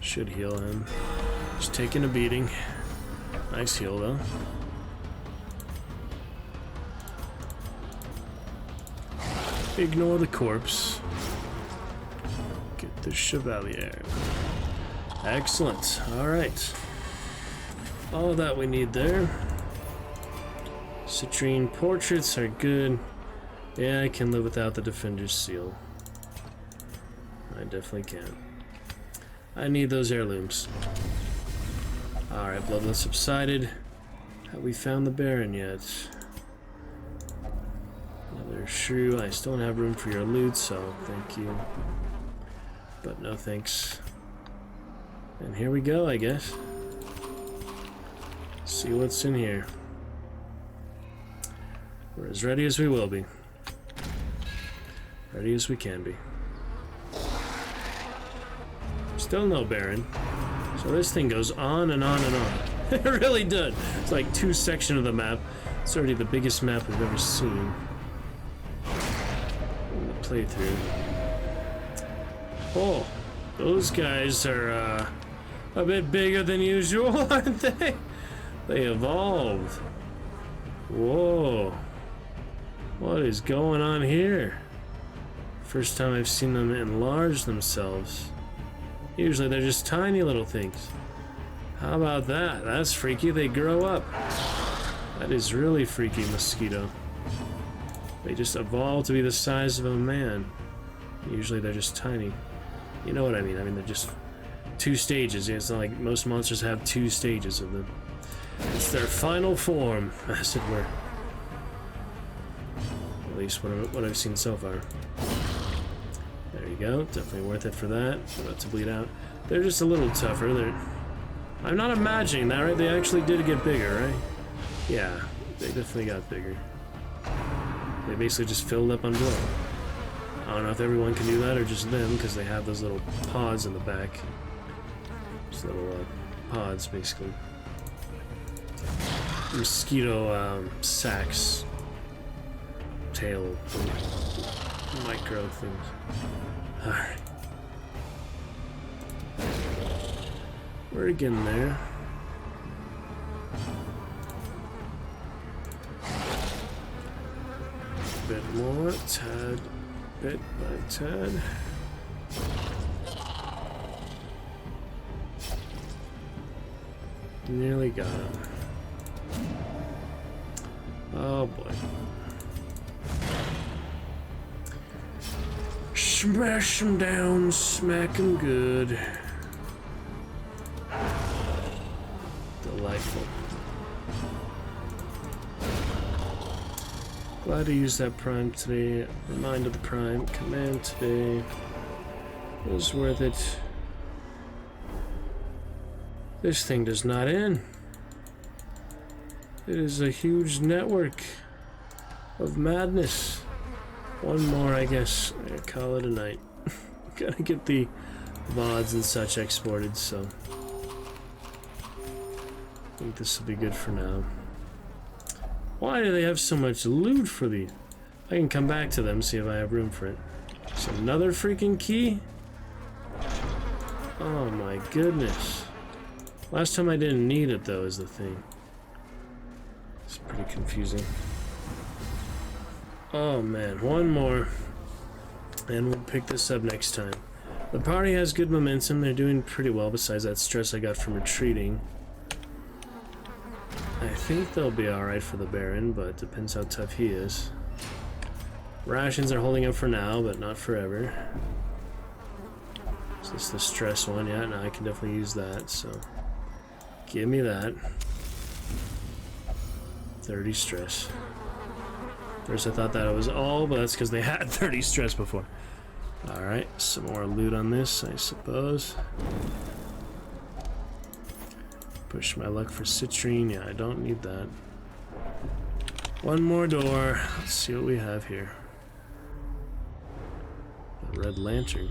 Should heal him. He's taking a beating. Nice heal, though. Ignore the corpse. Get the Chevalier. Excellent. Alright. All that we need there. Citrine portraits are good. Yeah, I can live without the Defender's Seal. I definitely can. I need those heirlooms. Alright, Bloodlust subsided. Have we found the Baron yet? Another shrew. I still don't have room for your loot, so thank you. But no thanks. And here we go, I guess. See what's in here. We're as ready as we will be. Ready as we can be. Still no Baron. So this thing goes on and on and on. It really does. It's like 2 sections of the map. It's already the biggest map we've ever seen in the playthrough. Oh, those guys are a bit bigger than usual, aren't they? They evolved. Whoa. What is going on here? First time I've seen them enlarge themselves. Usually they're just tiny little things. How about that? That's freaky. They grow up. That is really freaky, Mosquito. They just evolve to be the size of a man. Usually they're just tiny. You know what I mean? I mean, they're just 2 stages. It's not like most monsters have 2 stages of them. It's their final form, as it were. At least what I've seen so far. There you go. Definitely worth it for that. About to bleed out. They're just a little tougher. I'm not imagining that, right? They actually did get bigger, right? Yeah, they definitely got bigger. They basically just filled up on blood. I don't know if everyone can do that or just them, because they have those little pods in the back. Just little pods, basically. Mosquito sacs. Tail. Micro things. Alright. We're getting there. Bit more, tad, bit by tad. Nearly got him. Oh boy. Smash him down, smack him good. Delightful. Glad to use that prime today. Remind of the prime command today. It was worth it. This thing does not end. It is a huge network of madness. One more, I guess. I call it a night. Gotta get the VODs and such exported, so I think this will be good for now. Why do they have so much loot for the... I can come back to them, see if I have room for it. It's another freaking key? Oh my goodness. Last time I didn't need it, though, is the thing. It's pretty confusing. Oh man, one more. And we'll pick this up next time. The party has good momentum. They're doing pretty well, besides that stress I got from retreating. I think they'll be alright for the Baron, but it depends how tough he is. Rations are holding up for now, but not forever. Is this the stress one? Yeah, no, I can definitely use that, so give me that. 30 stress. First I thought that it was all, but that's because they had 30 stress before. Alright, some more loot on this, I suppose. Push my luck for citrine. Yeah, I don't need that. One more door. Let's see what we have here. A red lantern.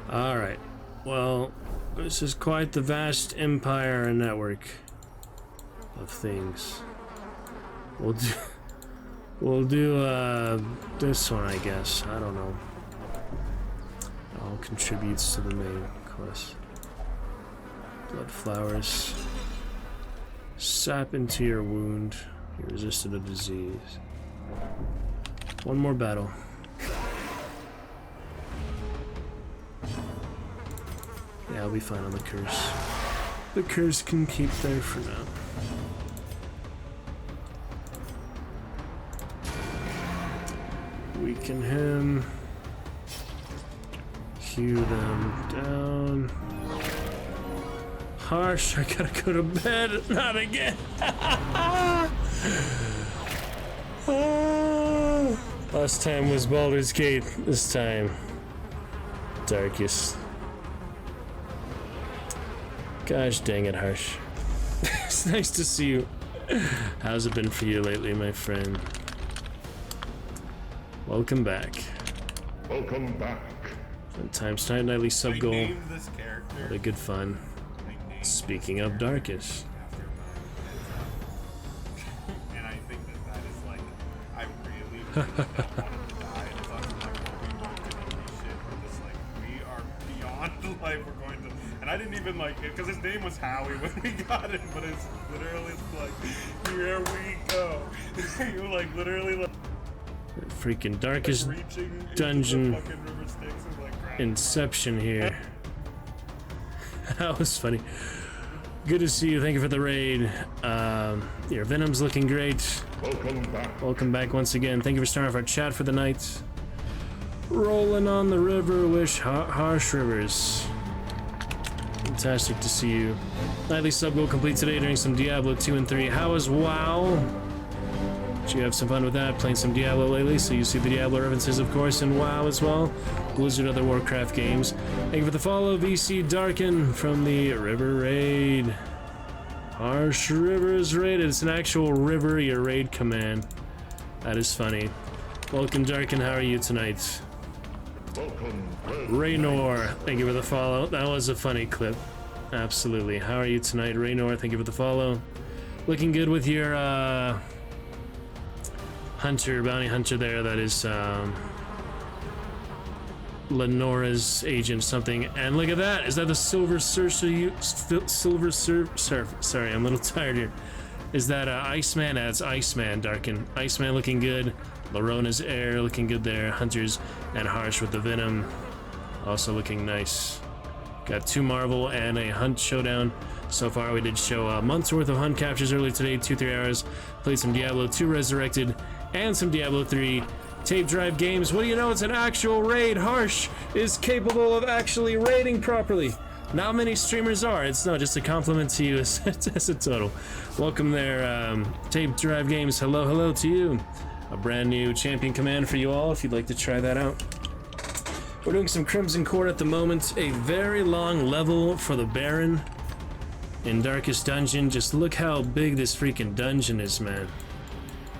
Alright. Well, this is quite the vast empire and network of things. We'll do this one, I guess. I don't know. contributes to the main quest. Blood flowers. Sap into your wound. You're resistant to disease. One more battle. Yeah, I'll be fine on the curse. The curse can keep there for now. Weaken him. Hew them down. Harsh, I gotta go to bed. Not again. Last time was Baldur's Gate. This time, Darkest. Gosh dang it, Harsh. It's nice to see you. How's it been for you lately, my friend? Welcome back. Welcome back. Fun times tonight, nightly sub goal. This character. What a good fun. Speaking of Darkest. And I think that is like, I really don't want him to die. And it's also like, we want to do shit. We're just like, we are beyond the life we're going to. And I didn't even like it, because his name was Howie when we got him, but it's literally like, here we go. You're like, literally like, Freaking Darkest reaching dungeon into the fucking river Styx and like, crap. inception here. That was funny. Good to see you. Thank you for the raid. Your Venom's looking great. Welcome back. Welcome back once again. Thank you for starting off our chat for the night. Rolling on the river, wish harsh rivers. Fantastic to see you. Nightly sub goal complete today during some Diablo 2 and 3. How was WoW? Did you have some fun with that? Playing some Diablo lately, so you see the Diablo references, of course, in WoW as well. Blizzard, other Warcraft games. Thank you for the follow, VC Darken from the River Raid. Harsh Rivers raided. It's an actual river, your raid command. That is funny. Welcome, Darken. How are you tonight? Welcome. Raynor, thank you for the follow. That was a funny clip. Absolutely. How are you tonight, Raynor? Thank you for the follow. Looking good with your bounty hunter there. That is Lenora's agent something. And look at that. Is that the Silver Surf? Sorry, I'm a little tired here. Is that Iceman? That's Iceman, Darken. Iceman looking good. Larona's Air looking good there. Hunters and Harsh with the Venom also looking nice. Got 2 Marvel and a Hunt showdown. So far we did show a month's worth of Hunt captures earlier today, 2-3 hours. Played some Diablo 2 Resurrected and some Diablo 3 tape drive games. What do you know, it's an actual raid. Harsh is capable of actually raiding properly. Not many streamers are. It's not just a compliment to you as a total. Welcome there, tape drive games. Hello to you. A brand new champion command for you all if you'd like to try that out. We're doing some Crimson Court at the moment. A very long level for the Baron in Darkest Dungeon. Just look how big this freaking dungeon is, man.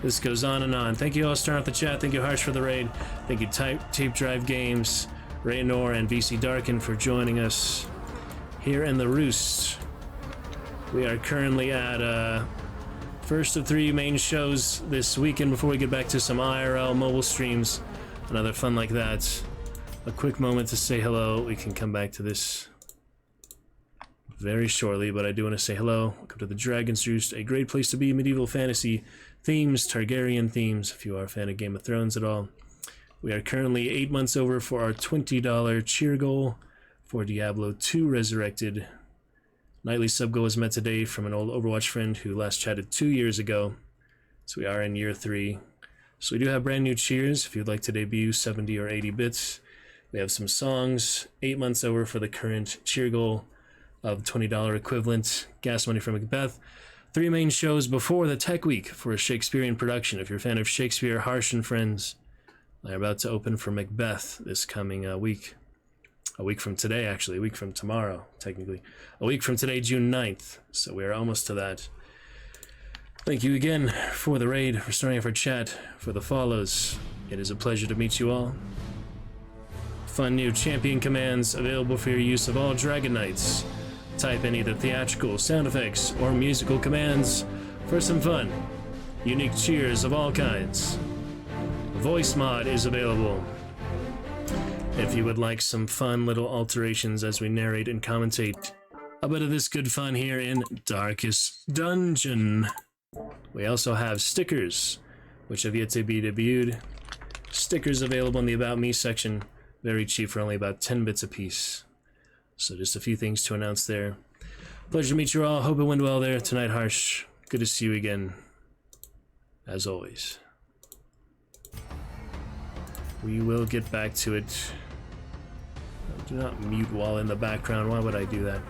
This goes on and on. Thank you all starting off the chat. Thank you, Harsh, for the raid. Thank you, Tape Drive Games, Raynor, and VC Darken for joining us here in the Roost. We are currently at first of 3 main shows this weekend before we get back to some IRL mobile streams. Another fun like that. A quick moment to say hello. We can come back to this very shortly, but I do want to say hello. Welcome to the Dragon's Roost, a great place to be. Medieval fantasy themes, Targaryen themes, if you are a fan of Game of Thrones at all. We are currently 8 months over for our $20 cheer goal for Diablo 2 Resurrected. Nightly sub goal was met today from an old Overwatch friend who last chatted 2 years ago. So we are in year 3. So we do have brand new cheers if you'd like to debut 70 or 80 bits. We have some songs, 8 months over for the current cheer goal of $20 equivalent. Gas money from Macbeth. 3 main shows before the Tech Week for a Shakespearean production. If you're a fan of Shakespeare, Harsh and Friends, they're about to open for Macbeth this coming week. A week from today, actually. A week from tomorrow, technically. A week from today, June 9th. So we are almost to that. Thank you again for the raid, for starting off our chat, for the follows. It is a pleasure to meet you all. Fun new champion commands available for your use of all Dragon Knights. Type in either theatrical, sound effects, or musical commands for some fun. Unique cheers of all kinds. Voice mod is available. If you would like some fun little alterations as we narrate and commentate a bit of this good fun here in Darkest Dungeon. We also have stickers, which have yet to be debuted. Stickers available in the About Me section, very cheap for only about 10 bits a piece. So just a few things to announce there. Pleasure to meet you all. Hope it went well there tonight, Harsh. Good to see you again, as always. We will get back to it. Do not mute while in the background. Why would I do that?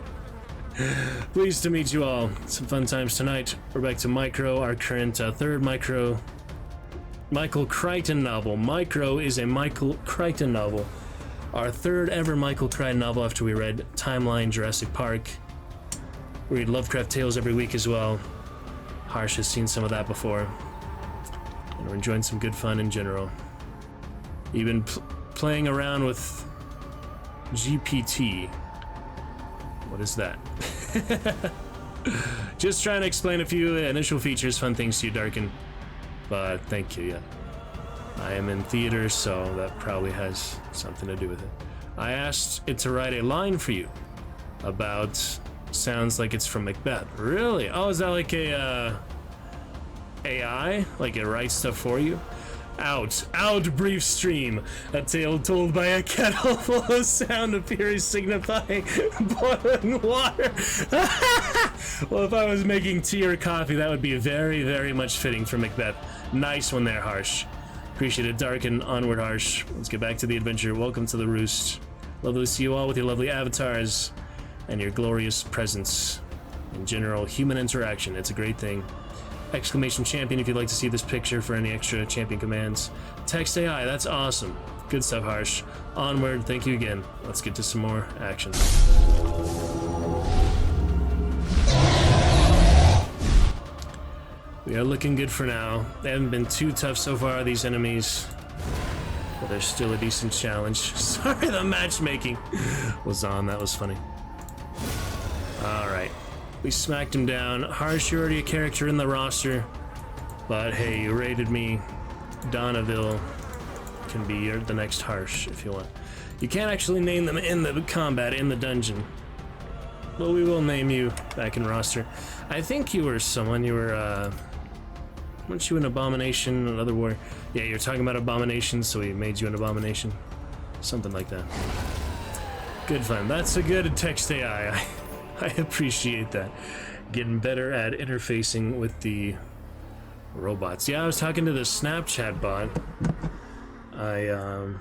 Pleased to meet you all. Some fun times tonight. We're back to Micro, our current third Michael Crichton novel. Micro is a Michael Crichton novel. Our third ever Michael Crichton novel after we read Timeline, Jurassic Park. We read Lovecraft Tales every week as well. Harsh has seen some of that before. And we're enjoying some good fun in general. Even playing around with GPT. What is that? Just trying to explain a few initial features, fun things to you, Darkin. But thank you, yeah. I am in theater, so that probably has something to do with it. I asked it to write a line for you about sounds like it's from Macbeth. Really? Oh, is that like a AI? Like it writes stuff for you? Out, brief stream. A tale told by a kettle full of sound appears signifying boiling water. Well, if I was making tea or coffee, that would be very, very much fitting for Macbeth. Nice one there, Harsh. Appreciate it, Dark, and onward, Harsh. Let's get back to the adventure. Welcome to the Roost. Lovely to see you all with your lovely avatars and your glorious presence. In general, human interaction. It's a great thing. Exclamation champion if you'd like to see this picture for any extra champion commands. Text AI, that's awesome. Good stuff, Harsh. Onward, thank you again. Let's get to some more action. We are looking good for now. They haven't been too tough so far, these enemies. But they're still a decent challenge. Sorry, the matchmaking was on. That was funny. Alright. We smacked him down. Harsh, you're already a character in the roster. But hey, you raided me. Donnaville can be the next Harsh if you want. You can't actually name them in the combat, in the dungeon. But we will name you back in roster. I think you were someone, you were, weren't you an abomination, another war? Yeah, you're talking about abominations, so we made you an abomination. Something like that. Good fun. That's a good text AI. I appreciate that. Getting better at interfacing with the robots. Yeah, I was talking to the Snapchat bot. I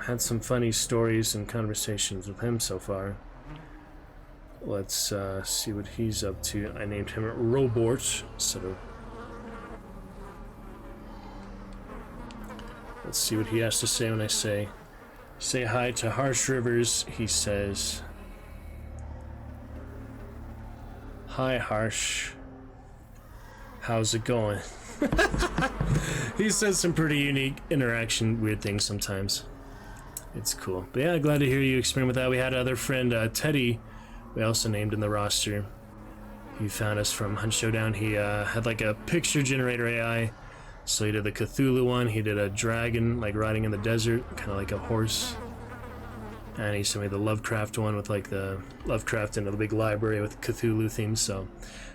had some funny stories and conversations with him so far. Let's see what he's up to. I named him Robort, so let's see what he has to say when I say hi to Harsh Rivers. He says, "Hi Harsh, how's it going?" He says some pretty unique interaction, weird things sometimes. It's cool. But yeah, glad to hear you experiment with that. We had another friend, Teddy, we also named in the roster. He found us from Hunt Showdown. He had like a picture generator AI. So he did the Cthulhu one, he did a dragon, like riding in the desert, kind of like a horse. And he sent me the Lovecraft one with like the Lovecraft and a big library with Cthulhu themes. So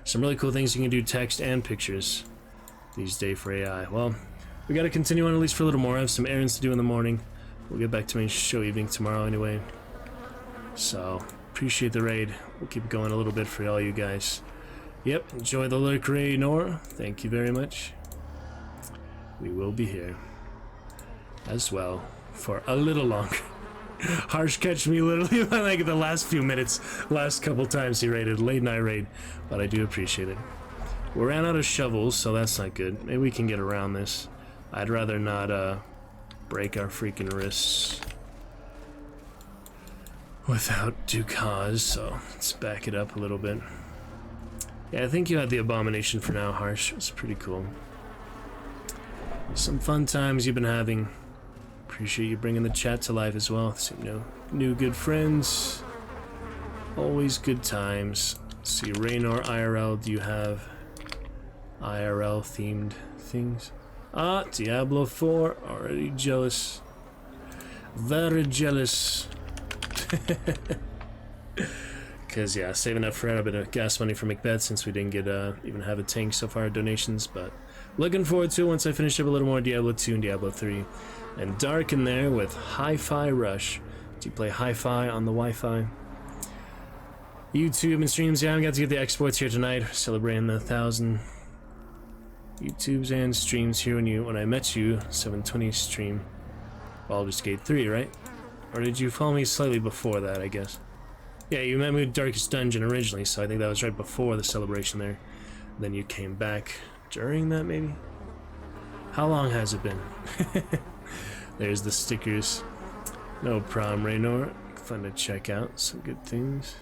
some really cool things you can do, text and pictures these days for AI. Well, we got to continue on at least for a little more. I have some errands to do in the morning. We'll get back to my show evening tomorrow anyway. So appreciate the raid. We'll keep going a little bit for all you guys. Yep, enjoy the lurk raid, Nora. Thank you very much. We will be here as well for a little longer. Harsh catch me literally like the last few minutes, last couple times he raided, late night raid, but I do appreciate it. We ran out of shovels, so that's not good. Maybe we can get around this. I'd rather not break our freaking wrists without due cause, so let's back it up a little bit. Yeah, I think you had the abomination for now, Harsh. It's pretty cool. Some fun times you've been having. Appreciate you bringing the chat to life as well. Some new good friends. Always good times. Let's see, Raynor IRL, do you have IRL themed things? Ah, Diablo 4, already jealous. Very jealous. Because, yeah, saving up for a bit of gas money for Macbeth since we didn't get even have a tank so far, donations. But looking forward to it once I finish up a little more Diablo 2 and Diablo 3. And Dark in there with Hi-Fi Rush. Do you play Hi-Fi on the Wi-Fi? YouTube and streams, yeah, I got to get the exports here tonight, celebrating the 1,000 YouTubes and streams here when I met you, 720 stream, Baldur's Gate 3, right? Or did you follow me slightly before that, I guess? Yeah, you met me with Darkest Dungeon originally, so I think that was right before the celebration there. Then you came back during that, maybe? How long has it been? There's the stickers. No problem, Raynor. Fun to check out, some good things.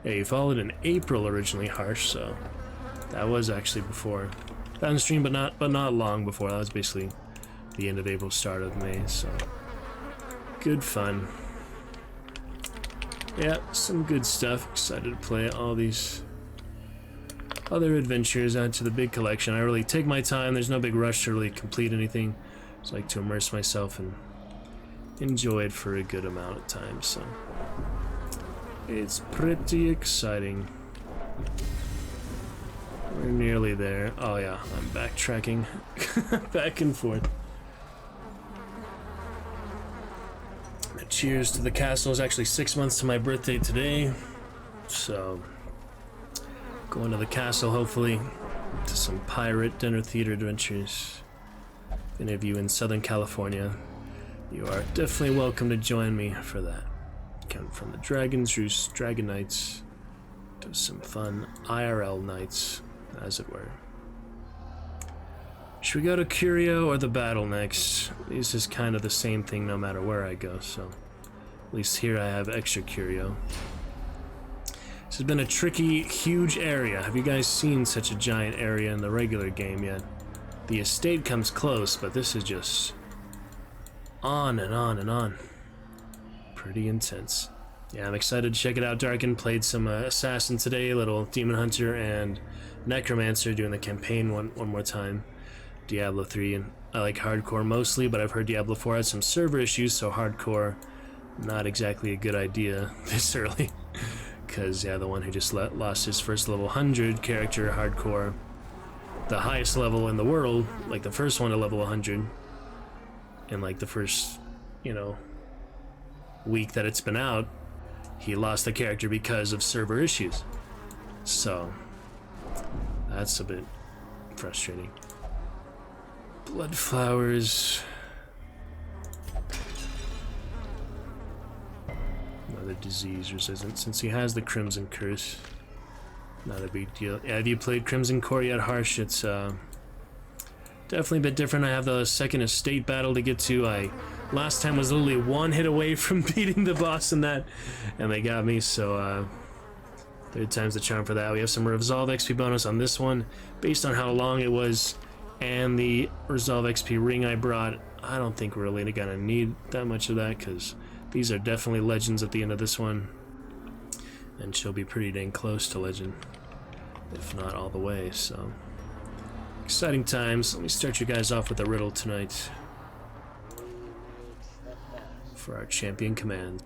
Yeah, you followed in April originally, Harsh, so that was actually before. Downstream, but not long before. That was basically the end of April, start of May, so good fun. Yeah, some good stuff. Excited to play all these other adventures, add to the big collection. I really take my time. There's no big rush to really complete anything. I just like to immerse myself and enjoy it for a good amount of time, so it's pretty exciting. We're nearly there. Oh yeah, I'm backtracking back and forth. Cheers to the castle. It's actually 6 months to my birthday today, so going to the castle hopefully to some pirate dinner theater adventures. If any of you in Southern California, you are definitely welcome to join me for that. Come from the Dragon's Roost, Dragon Nights, to some fun IRL nights, as it were. Should we go to Curio or the battle next? This is kind of the same thing no matter where I go, so at least here I have extra Curio. This has been a tricky, huge area. Have you guys seen such a giant area in the regular game yet? The estate comes close, but this is just on and on and on. Pretty intense. Yeah, I'm excited to check it out. Darken played some Assassin today, little Demon Hunter and Necromancer doing the campaign one more time. Diablo 3, and I like hardcore mostly, but I've heard Diablo 4 had some server issues, so hardcore not exactly a good idea this early. Because, yeah, the one who just lost his first level 100 character, hardcore, the highest level in the world, like the first one to level 100, in like the first, you know, week that it's been out, he lost the character because of server issues. So, that's a bit frustrating. Blood flowers. Another disease resistant. Since he has the Crimson Curse, not a big deal. Yeah, have you played Crimson Core yet, Harsh? It's definitely a bit different. I have the second estate battle to get to. I last time was literally one hit away from beating the boss in that, and they got me, so third time's the charm for that. We have some Resolve XP bonus on this one, based on how long it was, and the Resolve XP ring I brought. I don't think we're really gonna need that much of that, because these are definitely legends at the end of this one, and she'll be pretty dang close to legend, if not all the way, so exciting times. Let me start you guys off with a riddle tonight for our champion command.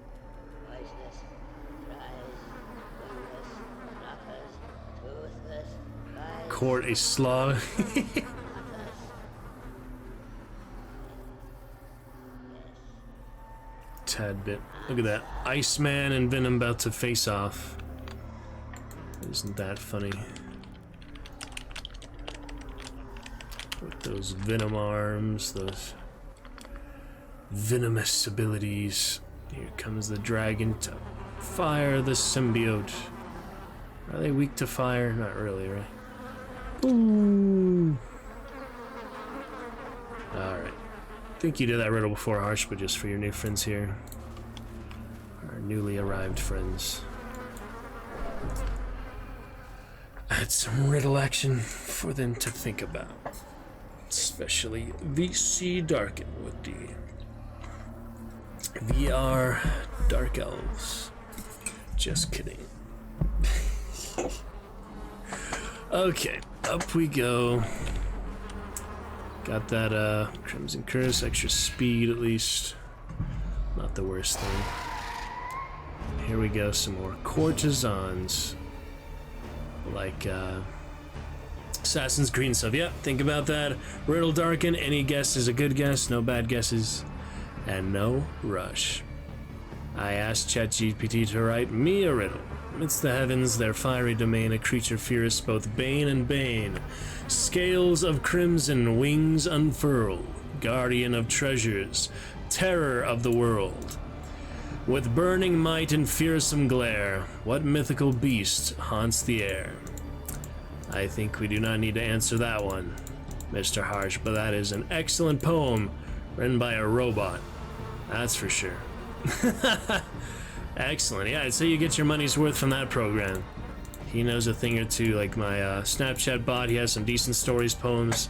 Court a slog. Tad bit. Look at that. Iceman and Venom about to face off. Isn't that funny? With those venom arms, those venomous abilities. Here comes the dragon to fire the symbiote. Are they weak to fire? Not really, right? Ooh. Alright. I think you did that riddle before, Harsh, but just for your new friends here. Our newly arrived friends. Add some riddle action for them to think about. Especially VC Darken with the VR Dark Elves. Just kidding. Okay, up we go. Got that Crimson Curse, extra speed at least. Not the worst thing. Here we go, some more courtesans. Like, Assassin's Creed stuff. Yeah, think about that. Riddle darken. Any guess is a good guess. No bad guesses. And no rush. I asked ChatGPT to write me a riddle. Amidst the heavens, their fiery domain, a creature fierce, both bane and bane. Scales of crimson, wings unfurled. Guardian of treasures, terror of the world. With burning might and fearsome glare, what mythical beast haunts the air? I think we do not need to answer that one, Mr. Harsh, but that is an excellent poem written by a robot. That's for sure. Excellent. Yeah, I'd say you get your money's worth from that program. He knows a thing or two, like my Snapchat bot. He has some decent stories, poems.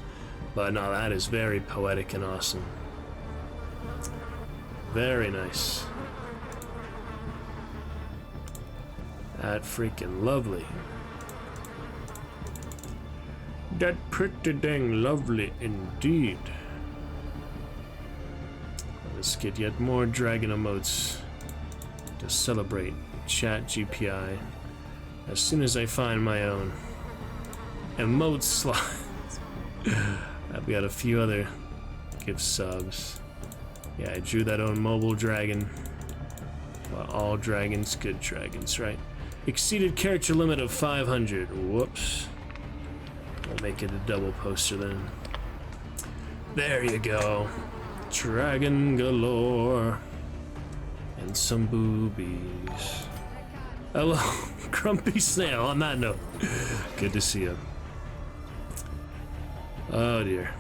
But no, that is very poetic and awesome. Very nice. That freaking lovely. That pretty dang lovely indeed. Let's get yet more dragon emotes to celebrate Chat GPI as soon as I find my own emote slot. I've got a few other gift subs. Yeah, I drew that own mobile dragon. Well, all dragons, good dragons, right? Exceeded character limit of 500. Whoops. I'll make it a double poster then. There you go. Dragon galore. And some boobies. Hello, Grumpy Snail, on that note. Good to see you. Oh dear.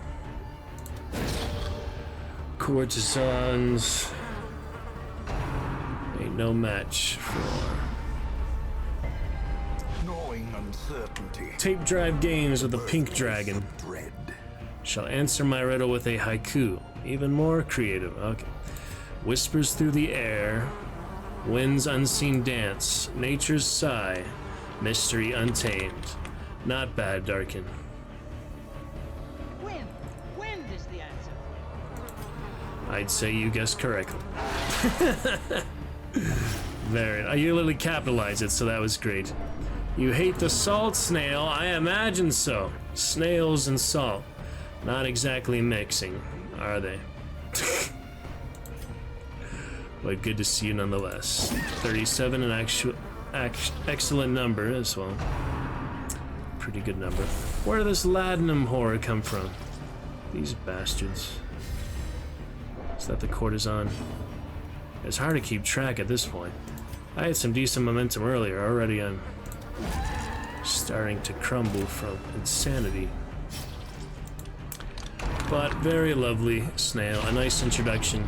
Courtesans. Ain't no match for gnawing uncertainty. Tape drive games with a pink dragon. Dread. Shall answer my riddle with a haiku. Even more creative. Okay. Whispers through the air. Wind's unseen dance. Nature's sigh. Mystery untamed. Not bad, Darkin. Wind. Wind is the answer. I'd say you guessed correctly. Very. You literally capitalized it, so that was great. You hate the salt snail? I imagine so. Snails and salt. Not exactly mixing, are they? But good to see you nonetheless. 37, an excellent number as well. Pretty good number. Where did this laudanum horror come from? These bastards. Is that the courtesan? It's hard to keep track at this point. I had some decent momentum earlier. Already I'm starting to crumble from insanity. But very lovely snail. A nice introduction.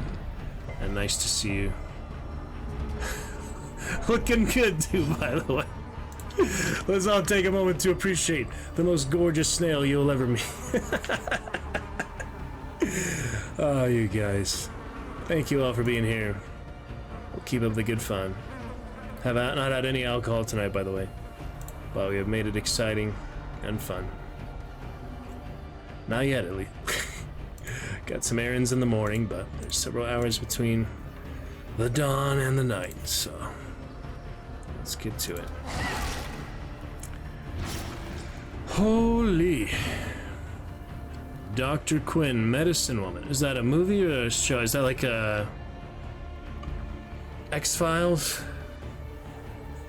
And nice to see you. Looking good too, by the way. Let's all take a moment to appreciate the most gorgeous snail you'll ever meet. Oh, you guys. Thank you all for being here. We'll keep up the good fun. Have not had any alcohol tonight, by the way. But we have made it exciting and fun. Not yet, at least. Got some errands in the morning, but there's several hours between the dawn and the night, so let's get to it. Holy. Dr. Quinn, Medicine Woman. Is that a movie or a show? Is that like a X-Files?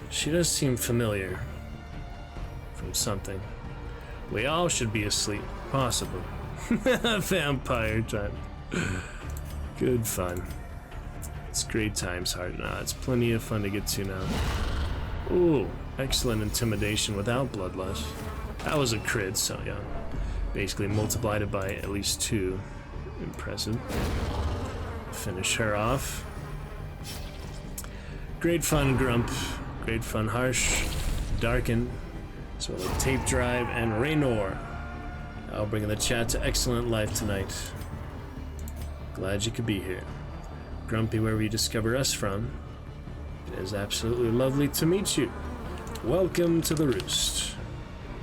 She does seem familiar from something. We all should be asleep, possibly. Vampire time. Good fun. It's great times, hard. Nah, it's plenty of fun to get to now. Ooh, excellent intimidation without bloodlust. That was a crit, so yeah. Basically multiplied it by at least 2. Impressive. Finish her off. Great fun, Grump. Great fun, Harsh. Darken. As well as Tape Drive and Raynor. I'll bring the chat to excellent life tonight. Glad you could be here. Grumpy, wherever you discover us from, it is absolutely lovely to meet you. Welcome to the Roost.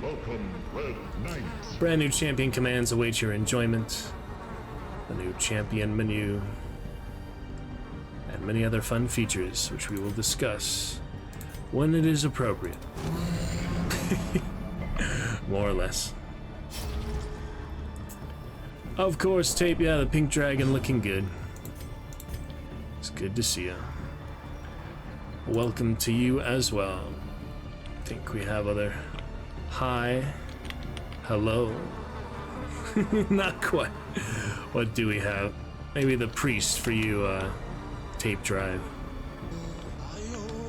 Welcome, Red Knight. Brand new champion commands await your enjoyment. The new champion menu. and many other fun features, which we will discuss when it is appropriate. More or less. Of course, Tape, yeah, the pink dragon looking good. It's good to see you. Welcome to you as well. I think we have other hi, hello. Not quite. What do we have? Maybe the priest for you, Tape Drive.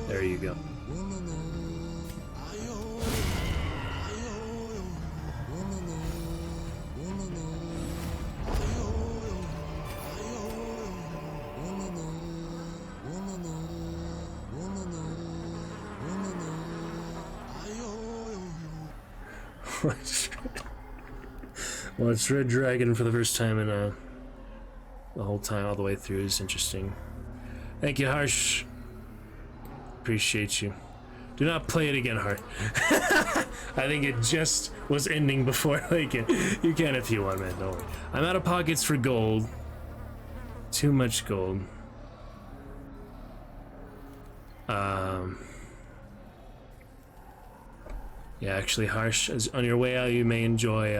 There you go. Watch Red Dragon for the first time in the whole time, all the way through is interesting. Thank you, Harsh. Appreciate you. Do not play it again, Harsh. I think it just was ending before like it. You can if you want, man. Don't worry. I'm out of pockets for gold. Too much gold. Yeah, actually, Harsh, as on your way out, you may enjoy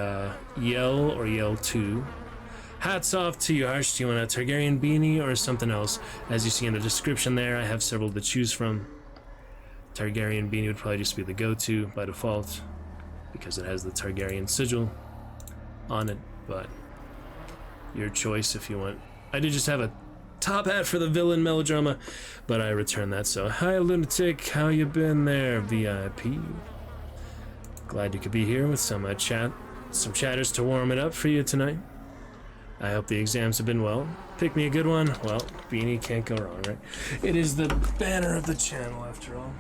Yell or Yell 2. Hats off to you, Harsh. Do you want a Targaryen beanie or something else? As you see in the description there, I have several to choose from. Targaryen beanie would probably just be the go-to by default, because it has the Targaryen sigil on it, but your choice if you want. I did just have a top hat for the villain melodrama, but I returned that, so hi, Lunatic. How you been there, VIP? Glad you could be here with some some chatters to warm it up for you tonight. I hope the exams have been well. Pick me a good one. Well, beanie can't go wrong, right? It is the banner of the channel, after all.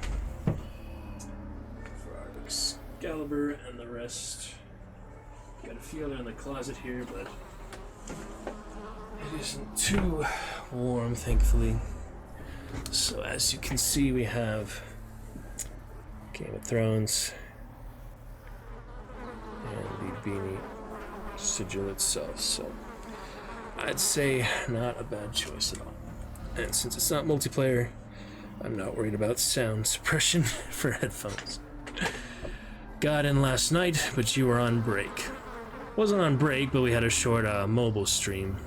For our Excalibur and the rest. Got a few other in the closet here, but it isn't too warm, thankfully. So as you can see, we have Game of Thrones and the beanie sigil itself, so I'd say not a bad choice at all. And since it's not multiplayer, I'm not worried about sound suppression for headphones. Got in last night, but you were on break. Wasn't on break, but we had a short mobile stream,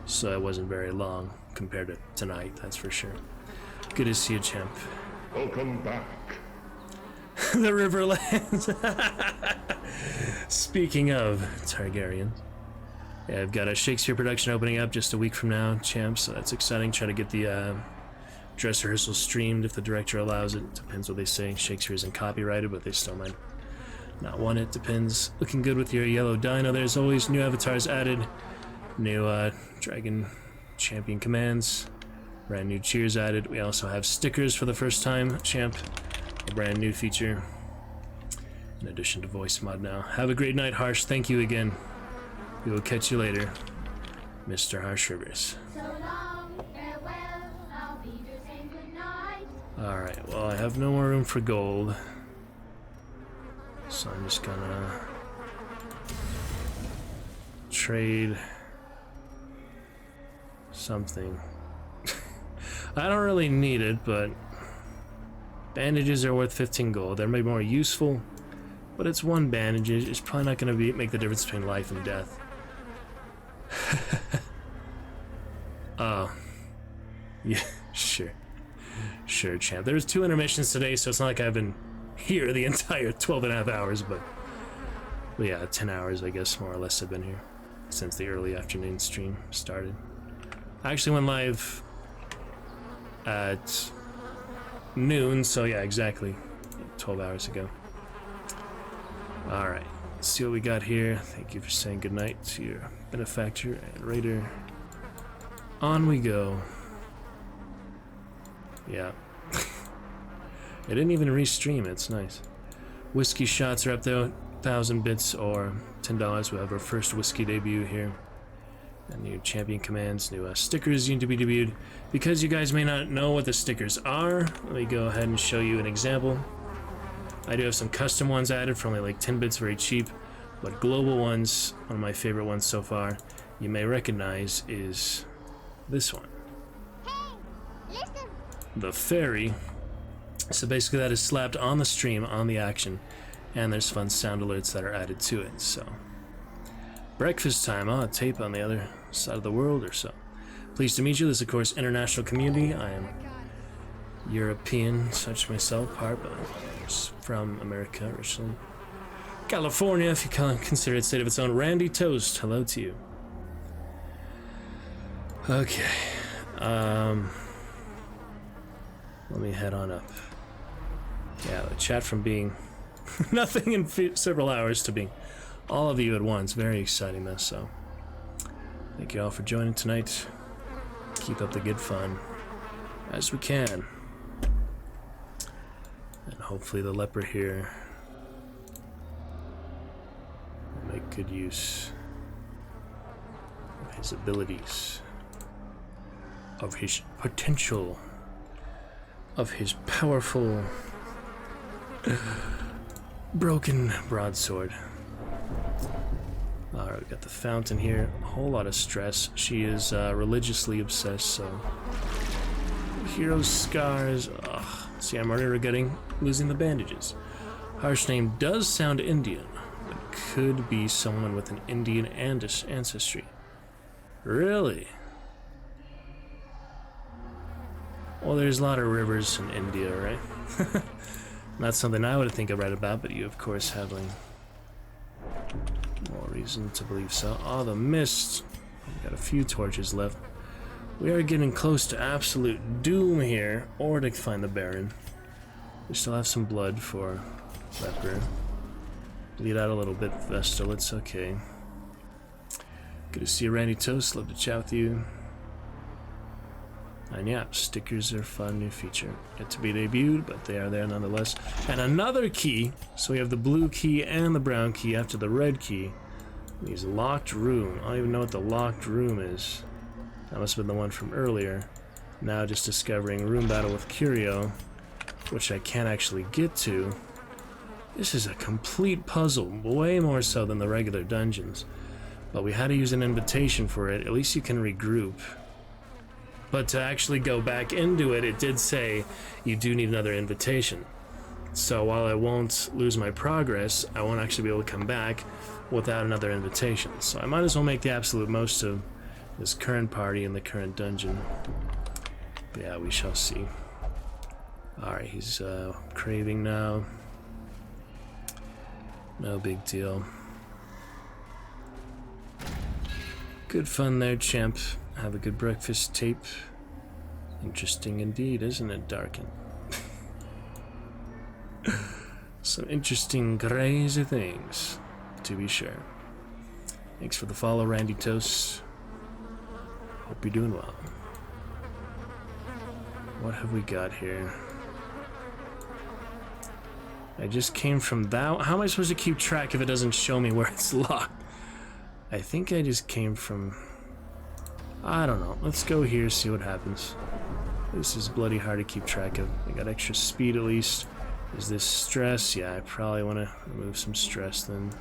so it wasn't very long compared to tonight, that's for sure. Good to see you, champ. Welcome back. The Riverlands. Speaking of Targaryen, yeah, I've got a Shakespeare production opening up just a week from now, champ, so that's exciting. Try to get the dress rehearsal streamed if the director allows it. Depends what they say. Shakespeare isn't copyrighted, but they still might not want it. Depends. Looking good with your yellow dino. There's always new avatars added, new dragon champion commands, brand new cheers added. We also have stickers for the first time, champ. A brand new feature in addition to voice mod now. Have a great night, Harsh. Thank you again. We will catch you later, Mr. Harsh Rivers. So long, farewell, I'll be just saying goodnight. Alright, well, I have no more room for gold, so I'm just gonna trade something. I don't really need it, but bandages are worth 15 gold. They're maybe more useful, but it's one bandage. It's probably not going to make the difference between life and death. Oh. Yeah, sure. Sure, champ. There was 2 intermissions today, so it's not like I've been here the entire 12.5 hours, but yeah, 10 hours, I guess, more or less I've been here since the early afternoon stream started. I actually went live at noon, so yeah, exactly 12 hours ago. Alright, let's see what we got here. Thank you for saying goodnight to your benefactor and raider. On we go. Yeah. I didn't even restream it, it's nice. Whiskey shots are up there, 1,000 bits or $10. We have our first whiskey debut here. And new champion commands, new stickers need to be debuted. Because you guys may not know what the stickers are, let me go ahead and show you an example. I do have some custom ones added for only like 10 bits, very cheap. But global ones, one of my favorite ones so far, you may recognize is this one. the ferry. So basically that is slapped on the stream, on the action, and there's fun sound alerts that are added to it. So breakfast time, tape on the other side of the world or so. Pleased to meet you. This is, of course, international community. I am European, such myself, part, but from America originally. California, if you consider it a state of its own. Randy Toast, hello to you. Okay. Let me head on up. Yeah, the chat from being nothing in several hours to being all of you at once. Very exciting, though, so thank you all for joining tonight. Keep up the good fun as we can. And hopefully the leper here will make good use of his abilities, of his potential, of his powerful broken broadsword. Alright, we got the fountain here. A whole lot of stress. She is religiously obsessed, so hero scars. Ugh. See, I'm already regretting losing the bandages. Harsh name does sound Indian, but could be someone with an Indian ancestry. Really? Well, there's a lot of rivers in India, right? Not something I would think I'd write about, but you, of course, have more reason to believe so. Oh, the mist. We've got a few torches left. We are getting close to absolute doom here, or to find the Baron. We still have some blood for leper. Bleed out a little bit, Vestal, it's okay. Good to see you, Randy Toast. Love to chat with you. And yeah, stickers are a fun new feature. Yet to be debuted, but they are there nonetheless. And another key. So we have the blue key and the brown key after the red key. These locked room. I don't even know what the locked room is. That must have been the one from earlier. Now just discovering room battle with Curio, which I can't actually get to. This is a complete puzzle, way more so than the regular dungeons. But we had to use an invitation for it. At least you can regroup. But to actually go back into it, it did say you do need another invitation. So while I won't lose my progress, I won't actually be able to come back without another invitation. So I might as well make the absolute most of this current party in the current dungeon. But yeah, we shall see. Alright, he's craving now. No big deal. Good fun there, champ. Have a good breakfast, tape. Interesting indeed, isn't it, Darkin? Some interesting, crazy things, to be sure. Thanks for the follow, Randy Toast. Hope you're doing well. What have we got here? I just came from that. How am I supposed to keep track if it doesn't show me where it's locked? I think I just came from... I don't know. Let's go here, see what happens. This is bloody hard to keep track of. I got extra speed at least. Is this stress? Yeah, I probably want to remove some stress then.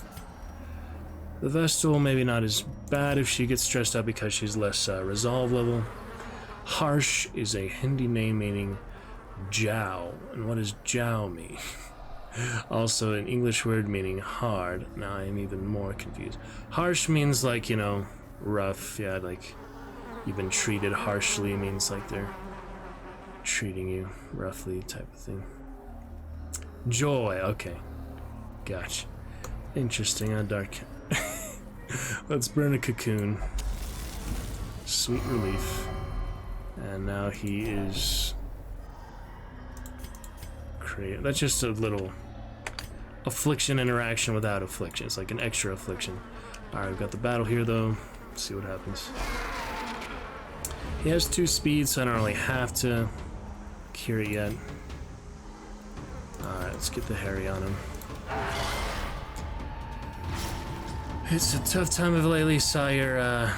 The Vestal, maybe not as bad if she gets stressed out because she's less resolve level. Harsh is a Hindi name meaning Jiao. And what does Jiao mean? Also an English word meaning hard. Now I am even more confused. Harsh means like, you know, rough. Yeah, like you've been treated harshly means like they're treating you roughly type of thing. Joy, okay. Gotcha. Interesting, dark. Let's burn a cocoon. Sweet relief. And now he is... That's just a little affliction interaction without affliction. It's like an extra affliction. Alright, we've got the battle here though. Let's see what happens. He has 2 speeds, so I don't really have to cure it yet. Alright, let's get the Harry on him. It's a tough time of lately. Saw your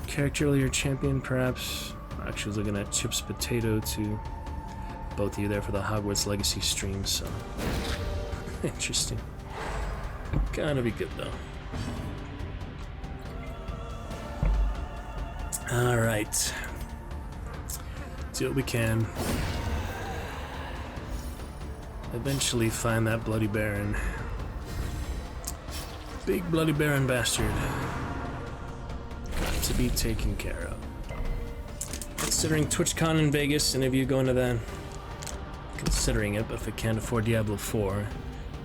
character earlier, champion, perhaps. Actually, was looking at Chip's Potato too. Both of you there for the Hogwarts Legacy stream, so interesting. Gonna be good though. All right. Do what we can. Eventually find that Bloody Baron. Big Bloody Baron bastard. Got to be taken care of. Considering TwitchCon in Vegas, any of you going to that? Considering it, but if I can't afford Diablo 4,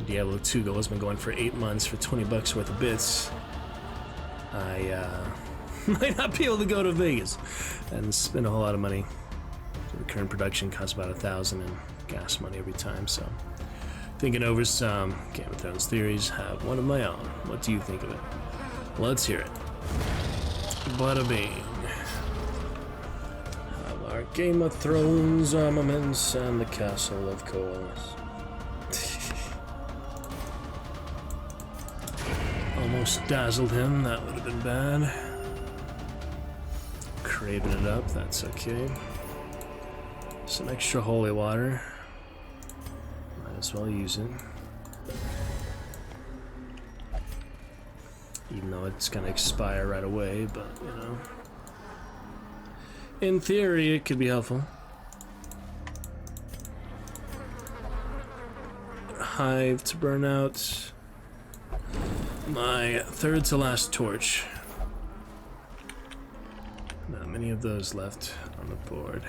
Diablo 2 Go has been going for 8 months for 20 bucks worth of bits. I might not be able to go to Vegas and spend a whole lot of money. The current production costs about $1,000 in gas money every time, so thinking over some Game of Thrones theories, have one of my own. What do you think of it? Let's hear it. Bada bing. Have our Game of Thrones armaments and the Castle of Coals. Almost dazzled him, that would have been bad. Craving it up, that's okay. Some extra holy water. Might as well use it. Even though it's gonna expire right away, but you know. In theory, it could be helpful. Hive to burn out. My third to last torch. Not many of those left on the board.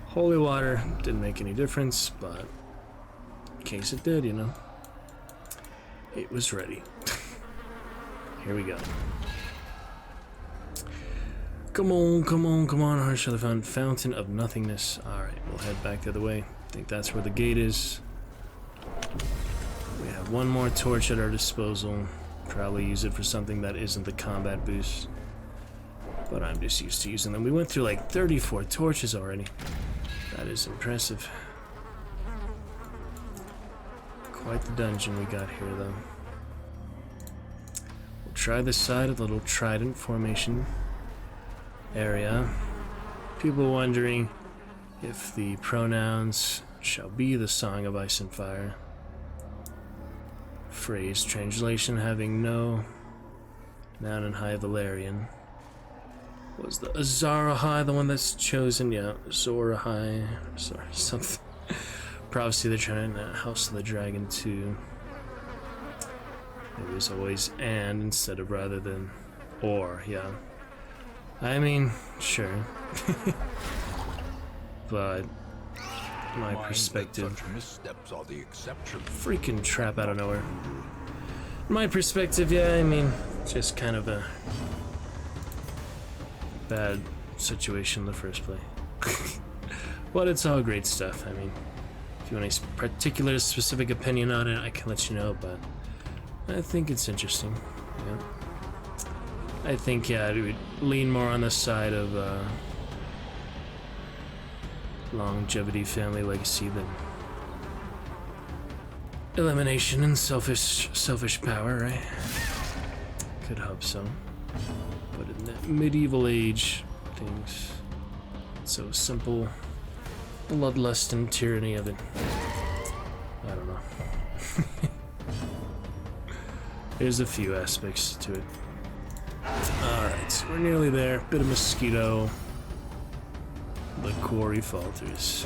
Holy water didn't make any difference, but in case it did, you know, it was ready. Here we go. Come on, come on, come on, Harsh of the Fountain of Nothingness. Alright, we'll head back the other way. I think that's where the gate is. We have one more torch at our disposal. Probably use it for something that isn't the combat boost. But I'm just used to using them. We went through like 34 torches already. That is impressive. Quite the dungeon we got here, though. We'll try this side of the little trident formation area. People wondering if the pronouns shall be the Song of Ice and Fire. Phrase translation having no noun in High Valerian. Was the Azarahai the one that's chosen? Yeah, Zorahai. Sorry, something. Prophecy they're trying to House of the Dragon 2. It was always and instead of rather than or, yeah. I mean, sure. But my perspective. Such missteps are the exception. Freaking trap out of nowhere. My perspective, yeah, I mean, just kind of a bad situation in the first place. But it's all great stuff. I mean, if you want a particular specific opinion on it, I can let you know, but I think it's interesting. Yeah. I think, yeah, it would lean more on the side of longevity, family legacy than elimination and selfish power, right? Could hope so. But in that medieval age, things so simple, bloodlust and tyranny of it. I don't know. There's a few aspects to it. Alright, we're nearly there. Bit of mosquito. The quarry falters.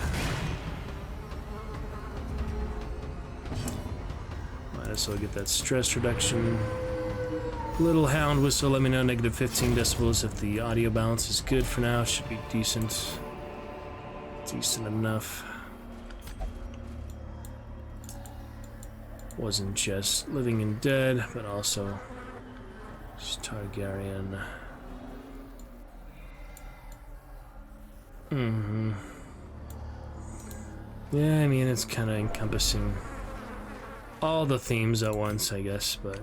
Might as well get that stress reduction. Little hound whistle, let me know, negative 15 decibels if the audio balance is good for now. Should be decent. Decent enough. Wasn't just living and dead, but also Targaryen. Yeah, I mean, it's kind of encompassing all the themes at once, I guess, but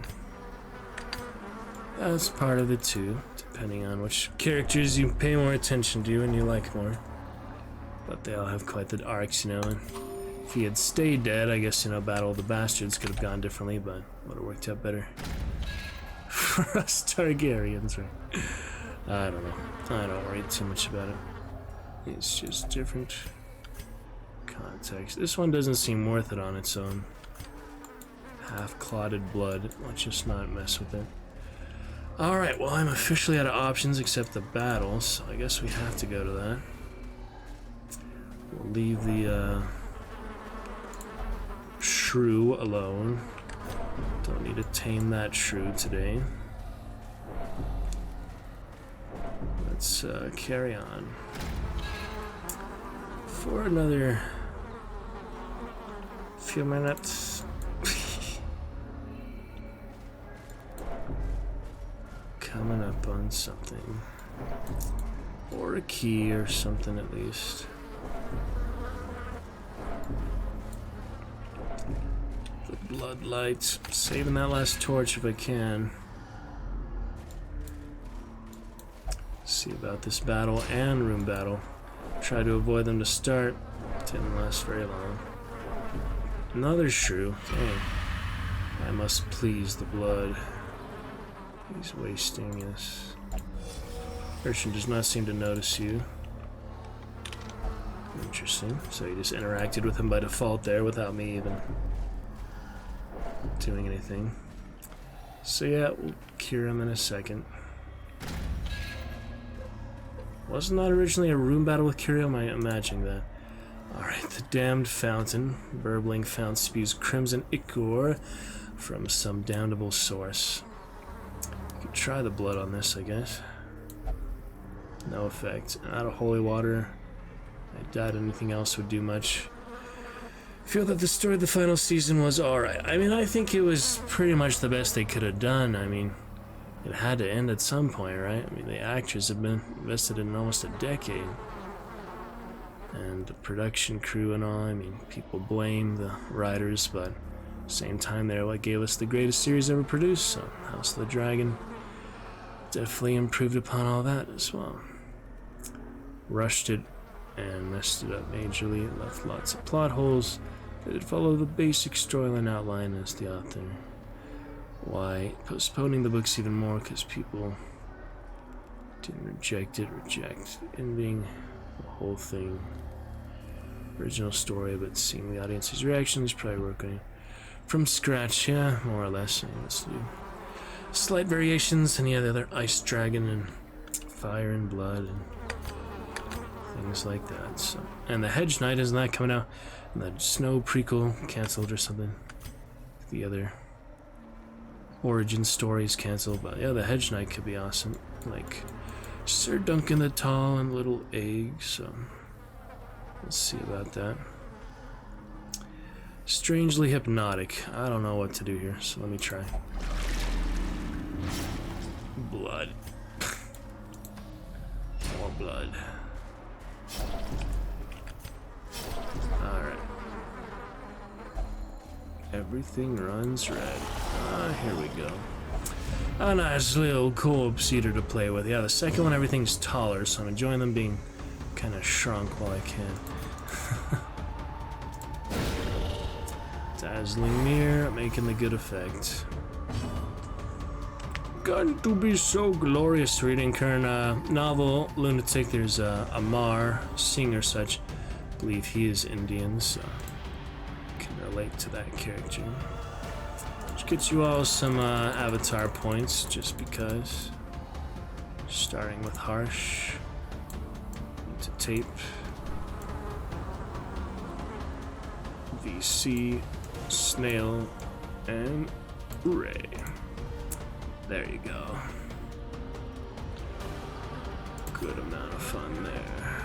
that's part of it too, depending on which characters you pay more attention to and you like more. But they all have quite the arcs, you know, and if he had stayed dead, I guess, you know, Battle of the Bastards could have gone differently, but would have worked out better. For us Targaryens, right? I don't know. I don't worry too much about it. It's just different context. This one doesn't seem worth it on its own. Half-clotted blood. Let's just not mess with it. Alright, well, I'm officially out of options except the battle, so I guess we have to go to that. We'll leave the shrew alone. Don't need to tame that shrew today. Let's carry on for another few minutes. Coming up on something, or a key or something at least. The blood lights, saving that last torch if I can. See about this battle and room battle. Try to avoid them to start. Didn't last very long. Another shrew. Dang. I must please the blood. He's wasting us. Urchin does not seem to notice you. Interesting. So you just interacted with him by default there without me even doing anything. So yeah, we'll cure him in a second. Wasn't that originally a room battle with Curio? Am I imagining that? Alright, the damned fountain. Burbling fount spews crimson ichor from some damnable source. Could try the blood on this, I guess. No effect. Out of holy water. I doubt anything else would do much. I feel that the story of the final season was alright. I mean, I think it was pretty much the best they could have done. I mean, it had to end at some point, right? I mean, the actors have been invested in almost a decade. And the production crew and all, I mean, people blame the writers, but at the same time, they're what gave us the greatest series ever produced, so House of the Dragon definitely improved upon all that as well. Rushed it and messed it up majorly, left lots of plot holes that did follow the basic storyline outline as the author. Why postponing the books even more? Because people didn't reject ending the whole thing. Original story, but seeing the audience's reactions, probably working from scratch, yeah, more or less. Let's do slight variations, and yeah, the other ice dragon and fire and blood and things like that. So, and the Hedge Knight, isn't that coming out? And the Snow prequel canceled or something. The other origin stories canceled, but yeah, the Hedge Knight could be awesome. Like Sir Duncan the Tall and Little Egg, so let's see about that. Strangely hypnotic. I don't know what to do here, so let me try. Blood. More blood. Alright. Everything runs red. Here we go. A nice little co-op seater to play with. Yeah, the second one, everything's taller, so I'm enjoying them being kind of shrunk while I can. Dazzling mirror, making the good effect. Going to be so glorious reading current novel, Lunatic. There's Amar, singer such. I believe he is Indian, so can relate to that character. Which gets you all some avatar points, just because. Starting with Harsh. To tape. VC, Snail, and Ray. There you go. Good amount of fun there.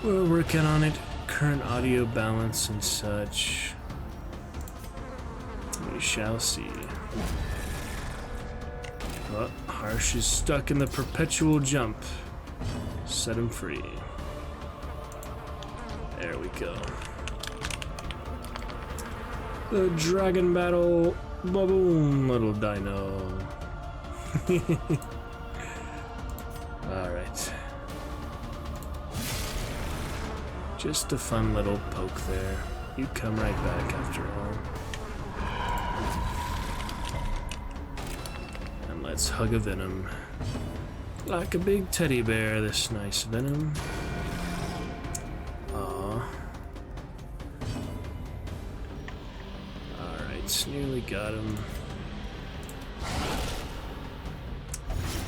We're working on it. Current audio balance and such. We shall see. But Harsh is stuck in the perpetual jump. Set him free. There we go. The dragon battle. Ba-boom, little dino. Alright. Just a fun little poke there. You come right back after all. And let's hug a Venom. Like a big teddy bear, this nice Venom. Nearly got him.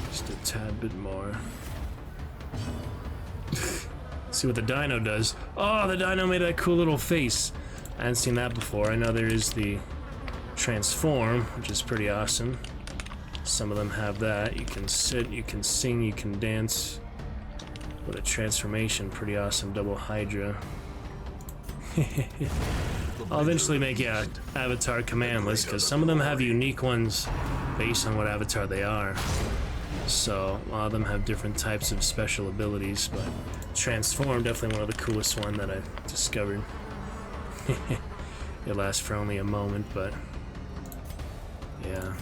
Just a tad bit more. See what the dino does. Oh, the dino made that cool little face. I hadn't seen that before. I know there is the transform, which is pretty awesome. Some of them have that. You can sit, you can sing, you can dance. What a transformation. Pretty awesome. Double Hydra. I'll eventually make, yeah, avatar command list, because some of them have unique ones based on what avatar they are. So a lot of them have different types of special abilities, but transform, definitely one of the coolest one that I've discovered. It lasts for only a moment, but yeah.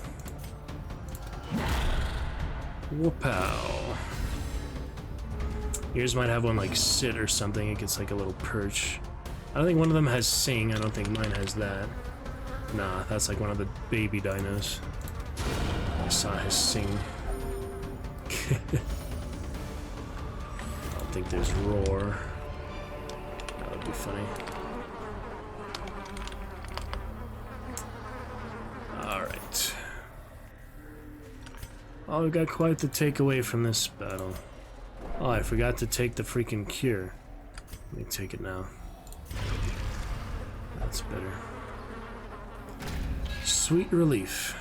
Whoop-ow. Yours might have one like sit or something. It gets like a little perch. I don't think one of them has sing. I don't think mine has that. Nah, that's like one of the baby dinos. I saw his sing. I don't think there's roar. That would be funny. Alright. Oh, we got quite the takeaway from this battle. Oh, I forgot to take the freaking cure. Let me take it now. That's better. Sweet relief.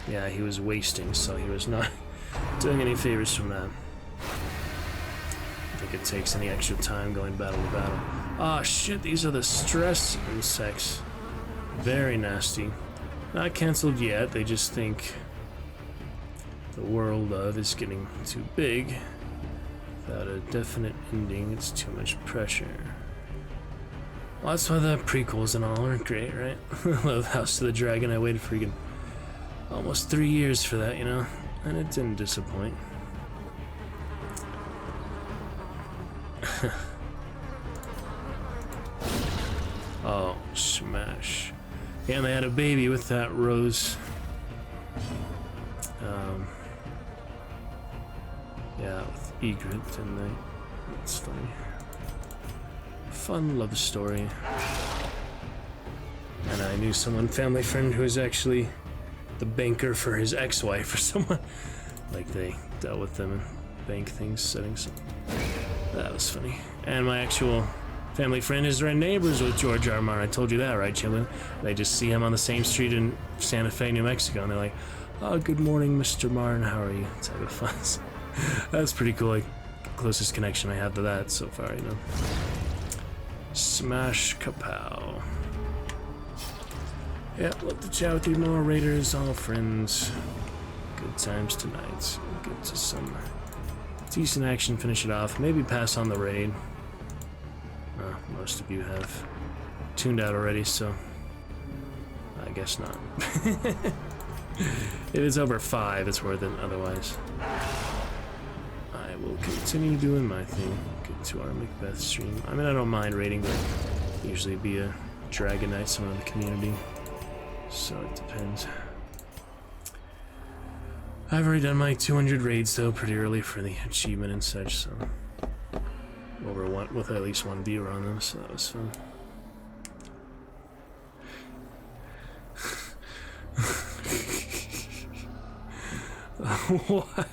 Yeah, he was wasting, so he was not doing any favors from that. I think it takes any extra time going battle to battle. Ah, shit, these are the stress insects. Very nasty. Not cancelled yet, they just think the world of is getting too big. Without a definite ending, it's too much pressure. Well, that's why the prequels and all aren't great, right? I love House of the Dragon. I waited freaking almost 3 years for that, you know? And it didn't disappoint. Oh, smash. Yeah, and they had a baby with that rose. Yeah, with Egret, and that's funny. Fun love story. And I knew someone, family friend, who was actually the banker for his ex-wife or someone. Like they dealt with them in bank things, settings. That was funny. And my actual family friend is right neighbors with George R. R. Martin. I told you that, right, Chillin? They just see him on the same street in Santa Fe, New Mexico, and they're like, "Oh, good morning, Mr. Martin. How are you?" Type of fun. That's pretty cool. Like, closest connection I have to that so far, you know. Smash kapow. Yeah, love to chat with you more, Raiders, all friends. Good times tonight. Get to some decent action, finish it off. Maybe pass on the raid. Most of you have tuned out already, so I guess not. If it's over 5, it's worth it. Otherwise, I will continue doing my thing. Get to our Macbeth stream. I mean, I don't mind raiding, but usually be a Dragon Knight, someone in the community. So it depends. I've already done my 200 raids though, pretty early for the achievement and such. So over one with at least one viewer on them, so that was fun. What?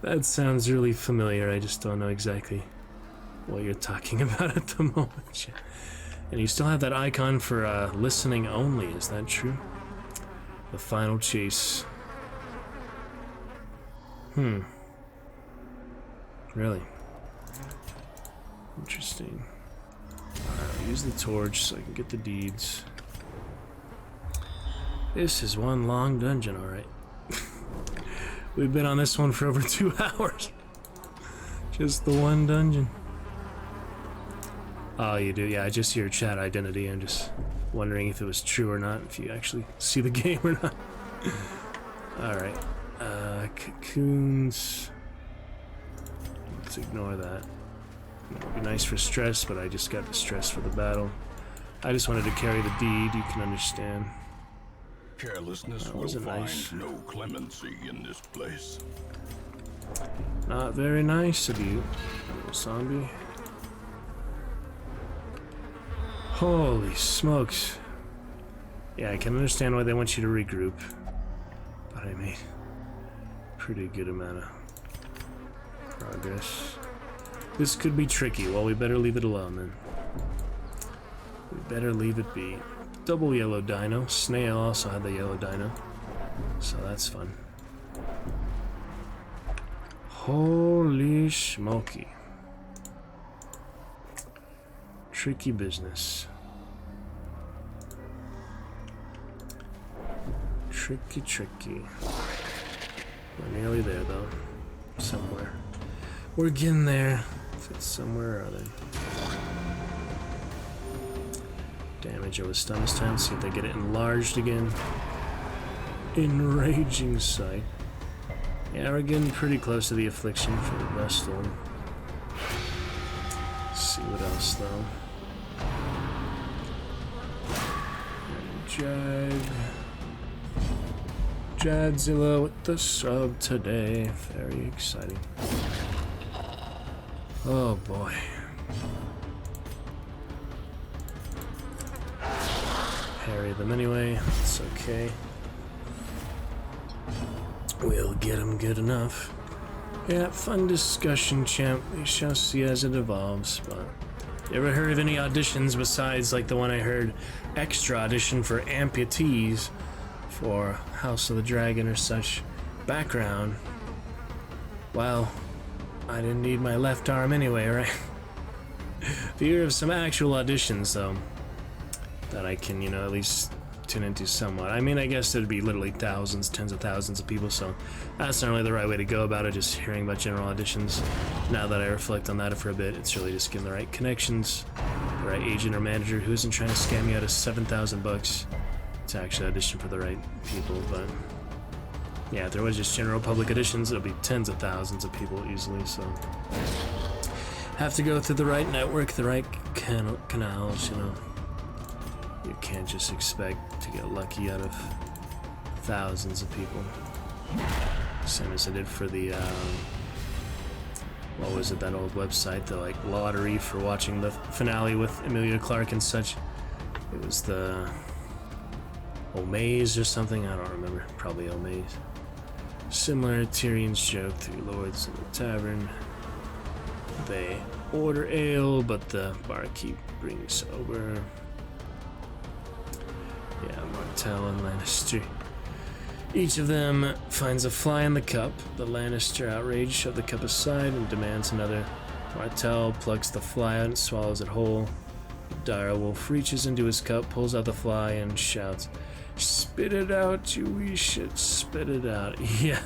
That sounds really familiar. I just don't know exactly what you're talking about at the moment. And you still have that icon for listening only, is that true? The final chase. Really? Interesting. Alright, I'll use the torch so I can get the deeds. This is one long dungeon, alright. We've been on this one for over 2 hours. Just the one dungeon. Oh, you do? Yeah, just your chat identity. I'm just wondering if it was true or not, if you actually see the game or not. Alright. Cocoons. Let's ignore that. It would be nice for stress, but I just got the stress for the battle. I just wanted to carry the deed, you can understand. Carelessness That will wasn't find nice. no clemency in this place. Not very nice of you, little zombie. Holy smokes. Yeah, I can understand why they want you to regroup. But I made a pretty good amount of Progress. This could be tricky. Well, we better leave it alone then. We better leave it be. Double yellow dino. Snail also had the yellow dino. So that's fun. Holy smoky. Tricky business. Tricky, tricky. We're nearly there though. Somewhere. We're getting there. If it's somewhere or other. Damage over stun this time. See if they get it enlarged again. Enraging sight. Yeah, we're getting pretty close to the affliction for the Vestal. Let's see what else though. Jag. Jadzilla with the sub today. Very exciting. Oh boy. Parry them anyway. It's okay. We'll get them good enough. Yeah, fun discussion, champ. We shall see as it evolves, but... You ever heard of any auditions besides like the one I heard? Extra audition for amputees for House of the Dragon or such background. Well, I didn't need my left arm anyway, right? If you hear of some actual auditions though, that I can, you know, at least tune into somewhat. I mean, I guess there'd be literally thousands, tens of thousands of people, so that's not really the right way to go about it, just hearing about general auditions. Now that I reflect on that for a bit, it's really just getting the right connections, the right agent or manager who isn't trying to scam you out of $7,000 to actually audition for the right people. But yeah, if there was just general public auditions, it'll be tens of thousands of people easily, so have to go through the right network, the right canals, you know. You can't just expect to get lucky out of thousands of people. Same as I did for the, what was it, that old website, the like lottery for watching the finale with Emilia Clarke and such. It was the Omaze or something, I don't remember, probably Omaze. Similar to Tyrion's joke, three lords in the tavern. They order ale, but the barkeep brings over. Yeah, Martell and Lannister. Each of them finds a fly in the cup. The Lannister, outraged, shoves the cup aside and demands another. Martell plucks the fly out and swallows it whole. The direwolf reaches into his cup, pulls out the fly, and shouts, "Spit it out, you wee shit, spit it out." Yeah,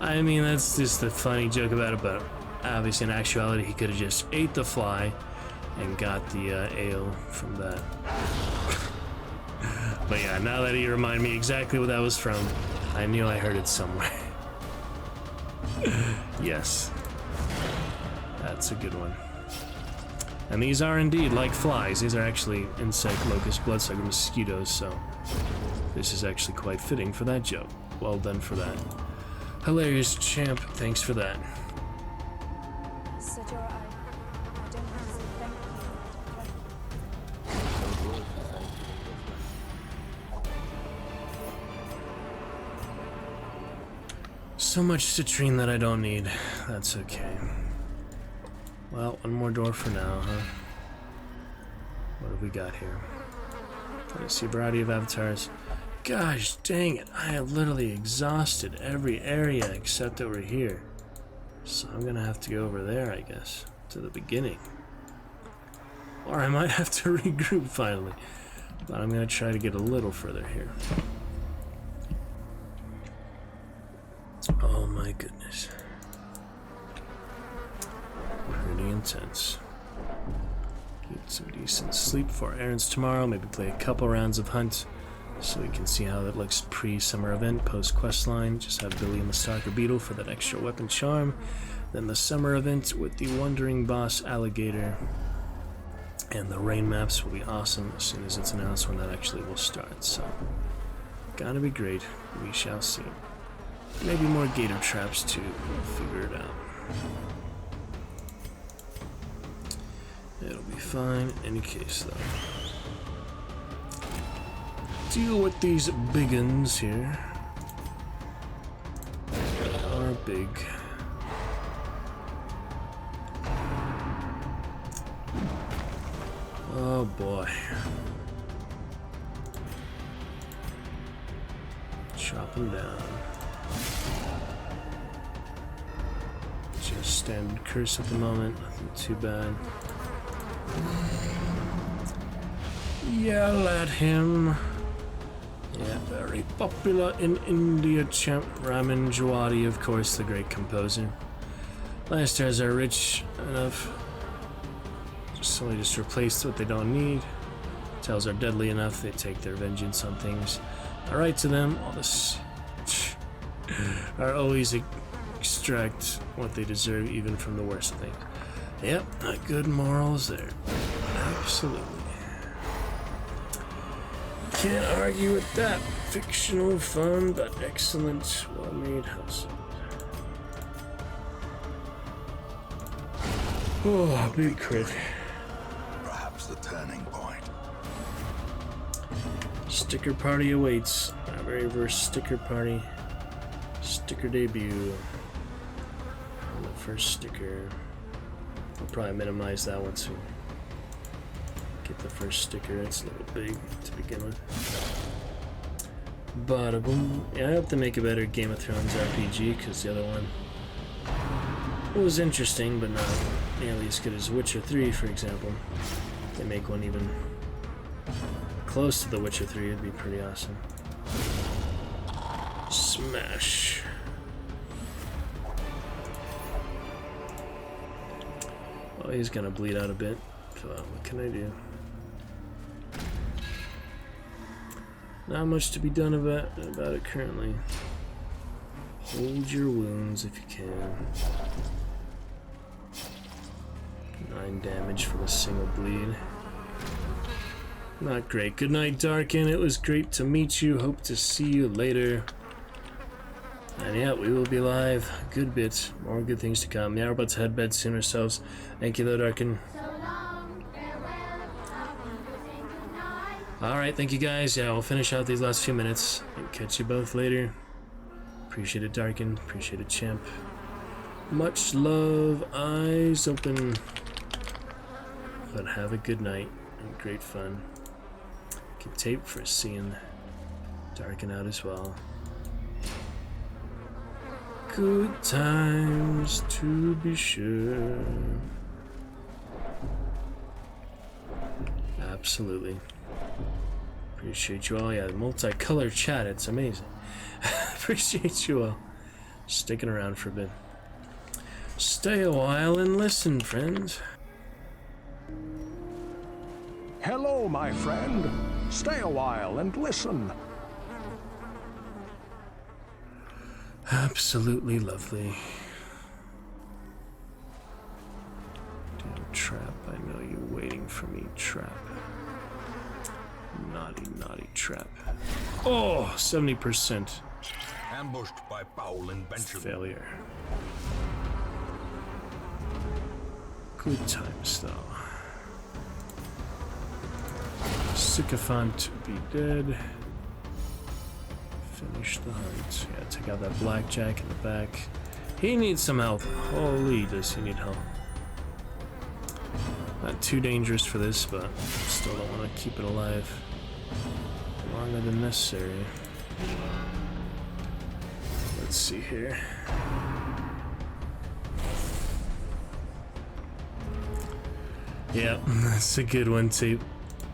I mean, that's just the funny joke about it, but obviously in actuality he could have just ate the fly and got the ale from that. But yeah, now that you remind me exactly what that was from, I knew I heard it somewhere. Yes. That's a good one. And these are indeed like flies. These are actually insect, locust, bloodsucker, mosquitoes, so this is actually quite fitting for that joke. Well done for that. Hilarious, champ. Thanks for that. Sir Jorah, I don't have to say thank you. So much citrine that I don't need. That's okay. Well, one more door for now, huh? What have we got here? Let's see, a variety of avatars. Gosh dang it, I have literally exhausted every area except over here. So I'm gonna have to go over there, I guess, to the beginning. Or I might have to regroup finally. But I'm gonna try to get a little further here. Oh my goodness. Pretty intense. Get some decent sleep for errands tomorrow. Maybe play a couple rounds of Hunt so we can see how that looks pre-summer event, post-quest line. Just have Billy and the Stalker Beetle for that extra weapon charm. Then the summer event with the Wandering Boss Alligator. And the rain maps will be awesome as soon as it's announced when that actually will start. So, gonna be great. We shall see. Maybe more gator traps too. We'll figure it out. It'll be fine in any case though. Deal with these big uns here. They are big. Oh boy. Chop him down. Just standard curse at the moment, nothing too bad. Yell at him. Yeah, very popular in India, champ Raman Djawadi, of course, the great composer. Lifestyles are rich enough. Somebody just replaced what they don't need. Tells are deadly enough, they take their vengeance on things. Alright to them, all this are always extract what they deserve even from the worst things. Yep, good morals there. Absolutely. Can't argue with that. Fictional, fun, but excellent, well-made house. Oh, big crit. Perhaps the turning point. Sticker party awaits. Our very first sticker party. Sticker debut. And the first sticker. We'll probably minimize that once we get the first sticker. It's a little big to begin with. Bada boom. Yeah, I have to make a better Game of Thrones RPG because the other one was interesting, but not nearly as good as Witcher 3, for example. If they make one even close to The Witcher 3, it'd be pretty awesome. Smash. Oh, he's gonna bleed out a bit. What can I do? Not much to be done about it currently. Hold your wounds if you can. 9 damage from a single bleed. Not great. Good night, Darkin. It was great to meet you. Hope to see you later. And yeah, we will be live a good bit. More good things to come. Yeah, we're about to head bed soon ourselves. Thank you though, Darkin. So long, farewell, auf Wiedersehen, good night. Alright, thank you guys. Yeah, we'll finish out these last few minutes. And catch you both later. Appreciate it, Darkin. Appreciate it, champ. Much love. Eyes open. But have a good night and great fun. Get tape for seeing Darkin out as well. Good times to be sure. Absolutely. Appreciate you all. Yeah, the multicolor chat, it's amazing. Appreciate you all sticking around for a bit. Stay a while and listen, friends. Hello, my friend. Stay a while and listen. Absolutely lovely. Damn trap, I know you're waiting for me, trap. Naughty, naughty trap. Oh, 70%. Ambushed by foul invention. Failure. Good times, though. Sycophant be dead. Finish the hunt. Yeah, take out that blackjack in the back. He needs some help. Holy, does he need help. Not too dangerous for this, but still don't want to keep it alive longer than necessary. Let's see here. Yep, that's a good one, too.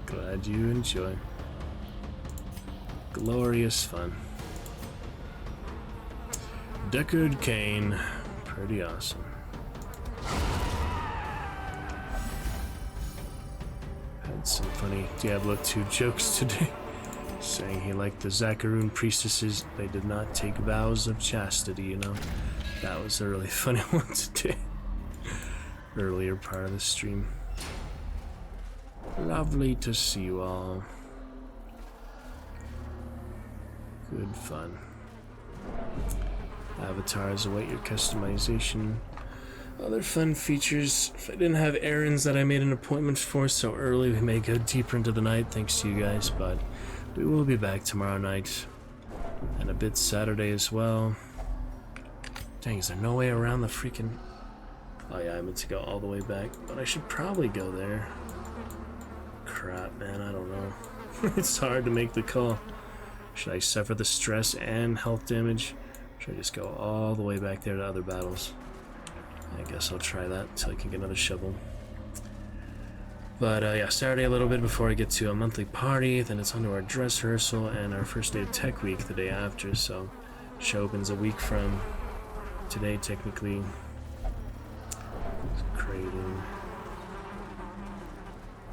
Glad you enjoy. Glorious fun. Deckard Cain. Pretty awesome. Had some funny Diablo 2 jokes today. Saying he liked the Zacharoon priestesses. They did not take vows of chastity, you know. That was a really funny one today. Earlier part of the stream. Lovely to see you all. Good fun. Avatars await your customization. Other fun features. If I didn't have errands that I made an appointment for so early, we may go deeper into the night thanks to you guys, but we will be back tomorrow night. And a bit Saturday as well. Dang, is there no way around the freaking... Oh yeah, I meant to go all the way back, but I should probably go there. crap, man. I don't know. It's hard to make the call. Should I suffer the stress and health damage? Should I just go all the way back there to other battles? I guess I'll try that until I can get another shovel. But yeah, Saturday a little bit before I get to a monthly party, then it's on to our dress rehearsal and our first day of tech week the day after, so show opens a week from today technically. It's grading.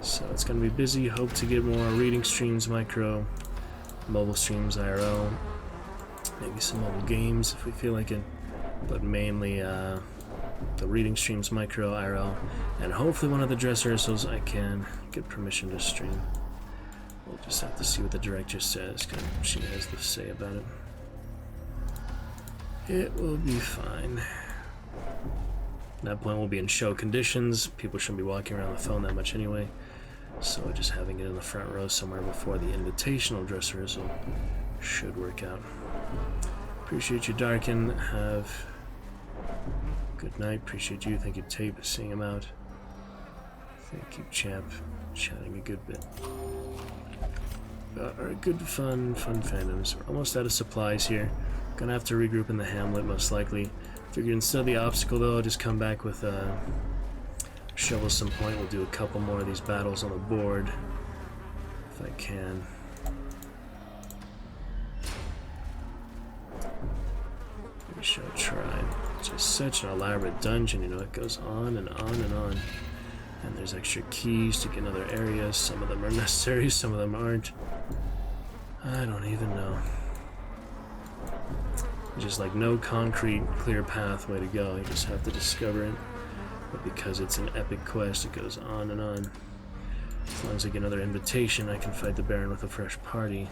So it's gonna be busy. Hope to get more reading streams, micro, mobile streams, IRL, maybe some mobile games if we feel like it, but mainly the reading streams, micro, IRL, and hopefully one of the dress rehearsals I can get permission to stream. We'll just have to see what the director says, because she has to say about it. It will be fine. At that point we'll be in show conditions. People shouldn't be walking around the phone that much anyway, so just having it in the front row somewhere before the invitational dress rehearsal should work out. Appreciate you, Darkin. Have good night. Appreciate you. Thank you, Tape, seeing him out. Thank you, Champ. Chatting a good bit. Our good fun fandoms. We're almost out of supplies here. Gonna have to regroup in the hamlet most likely. Figured instead of the obstacle though, I'll just come back with a shovel some point. We'll do a couple more of these battles on the board if I can. We shall try. It's just such an elaborate dungeon, you know, it goes on and on and on. And there's extra keys to get in other areas. Some of them are necessary, some of them aren't. I don't even know. Just like no concrete, clear pathway to go. You just have to discover it. But because it's an epic quest, it goes on and on. As long as I get another invitation, I can fight the Baron with a fresh party,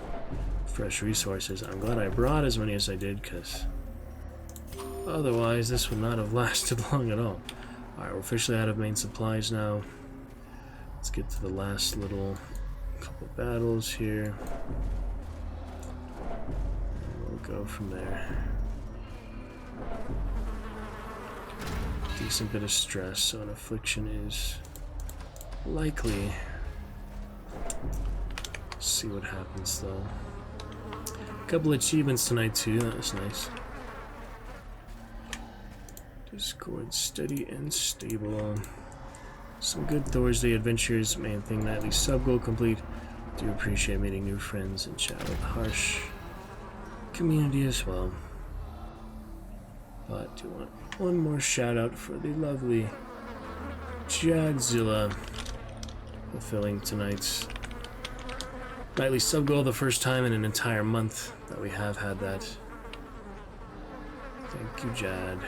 fresh resources. I'm glad I brought as many as I did, because otherwise this would not have lasted long at all. Alright, we're officially out of main supplies now. Let's get to the last little couple battles here. And we'll go from there. Decent bit of stress, so an affliction is likely. See what happens though. A couple achievements tonight too, that was nice. Discord steady and stable. Some good Thorsday Adventures, main thing nightly sub goal complete. Do appreciate meeting new friends and chat with harsh community as well. But do want one more shout out for the lovely Jadzilla fulfilling tonight's nightly sub goal, the first time in an entire month that we have had that. Thank you, Jad.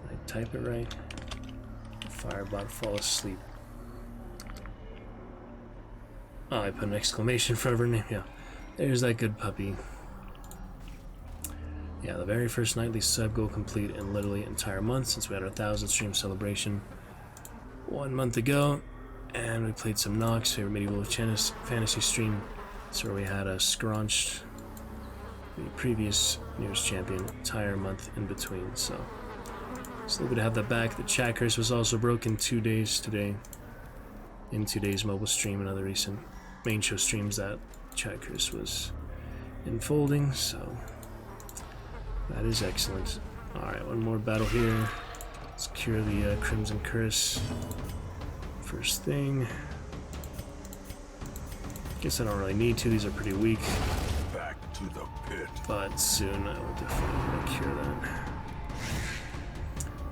Did I type it right? Firebot fall asleep. Oh, I put an exclamation in front of her name. Yeah, there's that good puppy. Yeah, the very first nightly sub goal complete in literally an entire month since we had our 1,000 stream celebration 1 month ago. And we played some Nox, favorite medieval fantasy stream. That's where we had a scrunched the previous nearest champion entire month in between. So it's a little bit to have that back. The chat curse was also broken 2 days today. In 2 days mobile stream and other recent main show streams, that chat curse was unfolding. So that is excellent. Alright, one more battle here. Let's cure the Crimson Curse. First thing. Guess I don't really need to, these are pretty weak. Back to the pit. But soon I will definitely cure that.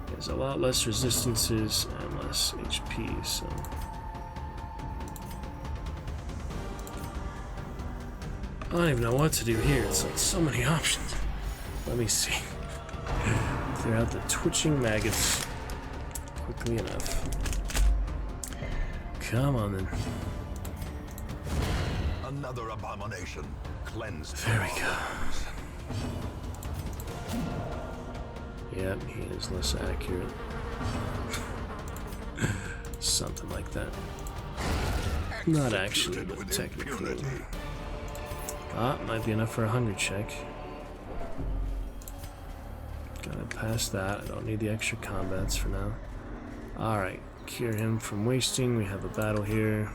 There's a lot less resistances and less HP, so. I don't even know what to do here, it's like so many options. Let me see. Clear out the twitching maggots quickly enough. Come on then. Another abomination cleansed. There we go. Yep, he is less accurate. Something like that. Not actually, but technically. Ah, might be enough for a hunger check. Gotta pass that. I don't need the extra combats for now. Alright. Cure him from wasting. We have a battle here.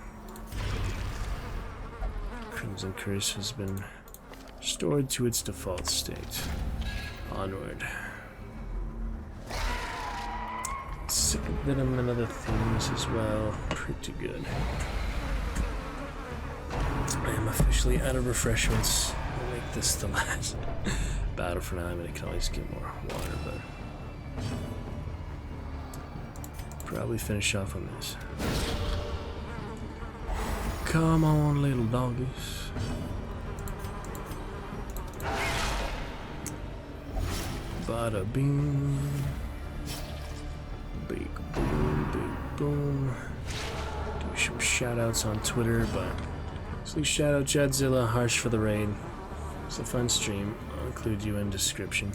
Crimson Curse has been restored to its default state. Onward. Sick of Venom and other themes as well. Pretty good. I am officially out of refreshments. I'll make this the last battle for now. I mean, I can always get more water, but probably finish off on this. Come on, little doggies. Bada bing. Big boom, big boom. Do some shout outs on Twitter, but please shout out Jadzilla, Harsh for the raid. It's a fun stream. I'll include you in description.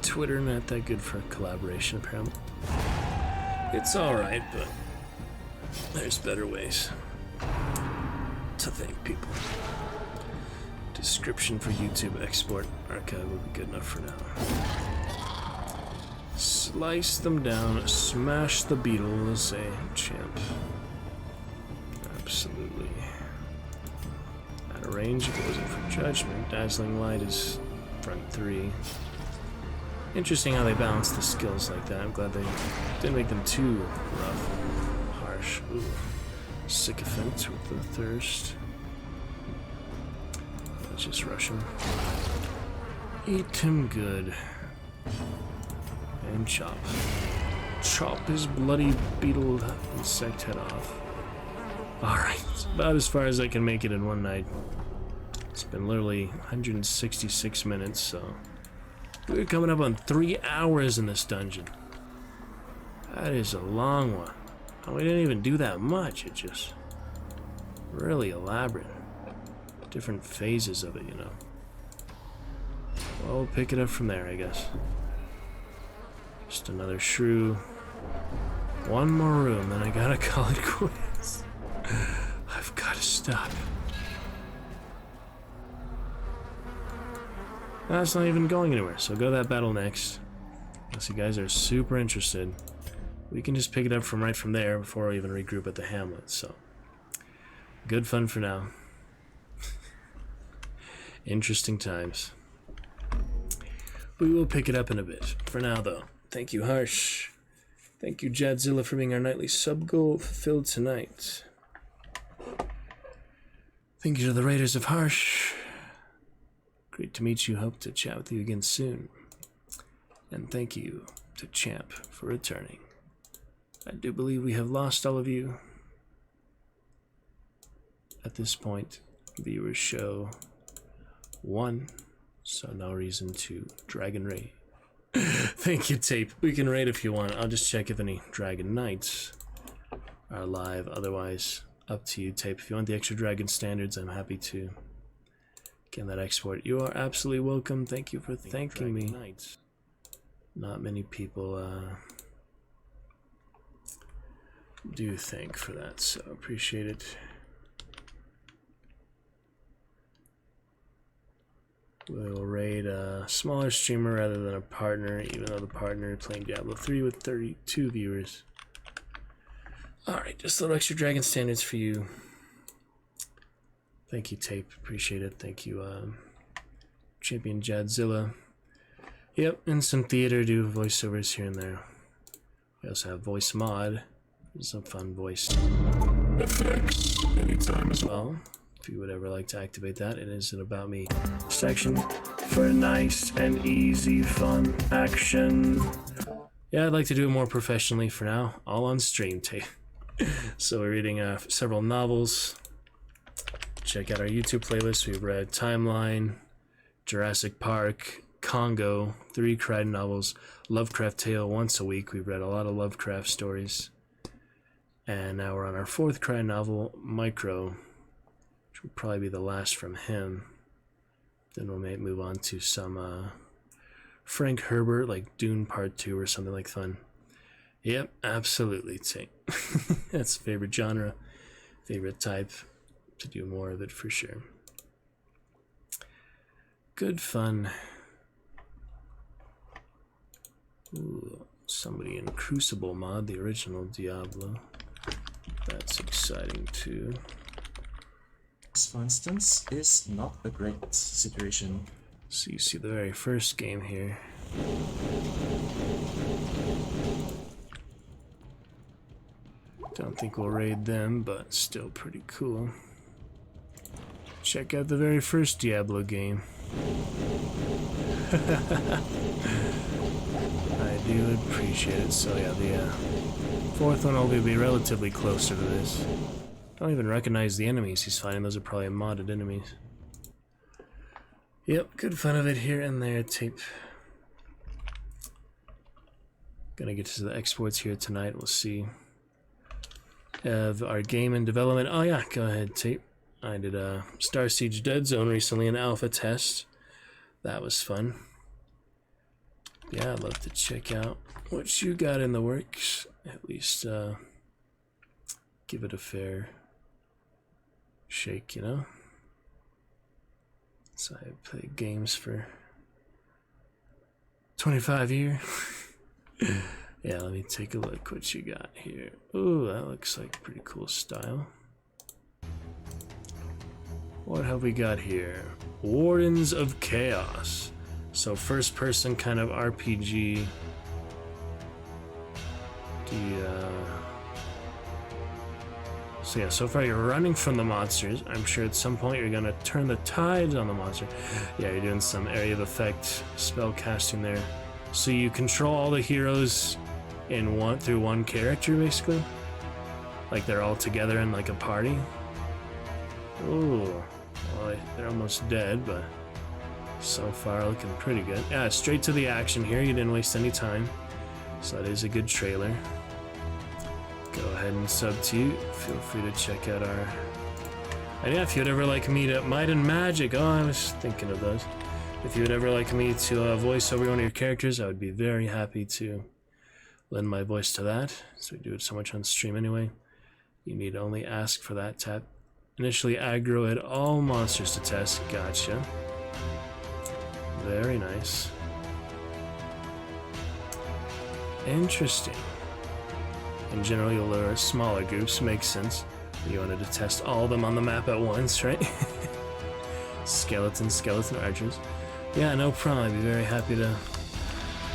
Twitter not that good for collaboration apparently. It's alright, but there's better ways to thank people. Description for YouTube export archive will be good enough for now. Slice them down, smash the beetles, champ. Absolutely. Out of range, it wasn't for judgment. Dazzling Light is front 3. Interesting how they balance the skills like that. I'm glad they didn't make them too rough. Harsh. Ooh. Sycophant with the thirst. Let's just rush him. Eat him good. And chop. Chop his bloody beetle insect head off. Alright, it's about as far as I can make it in one night. It's been literally 166 minutes, so we're coming up on 3 hours in this dungeon. That is a long one. And we didn't even do that much. It's just really elaborate. Different phases of it, you know. Well, we'll pick it up from there, I guess. Just another shrew. One more room, then I gotta call it quits. I've gotta stop. That's not even going anywhere, so go to that battle next. Unless you guys are super interested, we can just pick it up from right from there before we even regroup at the hamlet, so. Good fun for now. Interesting times. We will pick it up in a bit. For now, though, thank you, Harsh. Thank you, Jadzilla, for being our nightly sub goal fulfilled tonight. Thank you to the Raiders of Harsh. Great to meet you. Hope to chat with you again soon. And thank you to Champ for returning. I do believe we have lost all of you. At this point, viewers show 1, so no reason to Dragon Raid. Thank you, Tape. We can raid if you want. I'll just check if any Dragon Knights are live. Otherwise, up to you, Tape. If you want the extra Dragon standards, I'm happy to get that export. You are absolutely welcome. Thank you for thanking me. Knights. Not many people do thank for that, so appreciate it. We'll raid a smaller streamer rather than a partner, even though the partner playing Diablo 3 with 32 viewers. Alright, just a little extra Dragon standards for you. Thank you, Tape. Appreciate it. Thank you, Champion Jadzilla. Yep, and some theater, do voiceovers here and there. We also have Voice Mod. Some fun voice effects anytime as well. If you would ever like to activate that, it is an About Me section for nice and easy fun action. Yeah, I'd like to do it more professionally for now, all on stream tape. So we're reading several novels. Check out our YouTube playlist. We've read Timeline, Jurassic Park, Congo, 3 Crichton novels, Lovecraft Tale once a week. We've read a lot of Lovecraft stories. And now we're on our 4th Crichton novel, Micro, which will probably be the last from him. Then we'll move on to some Frank Herbert, like Dune Part 2 or something like fun. Yep, absolutely. That's favorite genre, favorite type. To do more of it for sure. Good fun. Ooh, somebody in Crucible mod, the original Diablo. That's exciting too. This, for instance, is not a great situation. So you see the very first game here. Don't think we'll raid them, but still pretty cool. Check out the very first Diablo game. I do appreciate it. So yeah, the fourth one will be relatively closer to this. Don't even recognize the enemies he's fighting. Those are probably modded enemies. Yep, good fun of it here and there, tape. Gonna get to the exports here tonight. We'll see. Have our game in development. Oh yeah, go ahead, tape. I did a Star Siege Dead Zone recently, an alpha test. That was fun. Yeah, I'd love to check out what you got in the works. At least give it a fair shake, you know? So I played games for 25 years. Yeah, let me take a look what you got here. Ooh, that looks like pretty cool style. What have we got here? Wardens of Chaos. So first person kind of RPG. So yeah, so far you're running from the monsters. I'm sure at some point you're gonna turn the tides on the monster. Yeah, you're doing some area of effect spell casting there. So you control all the heroes in through one character basically. Like they're all together in like a party. Ooh, well, they're almost dead, but so far looking pretty good. Yeah, straight to the action here. You didn't waste any time, so that is a good trailer. Go ahead and sub to you. Feel free to check out our. And yeah, if you'd ever like me to Might and Magic. Oh, I was thinking of those. If you would ever like me to voice over one of your characters, I would be very happy to lend my voice to that. So we do it so much on stream anyway. You need only ask for that. Tap initially aggro at all monsters to test. Gotcha. Very nice. Interesting. In general, you'll lure smaller groups. Makes sense. You wanted to test all of them on the map at once, right? Skeleton archers. Yeah, no problem. I'd be very happy to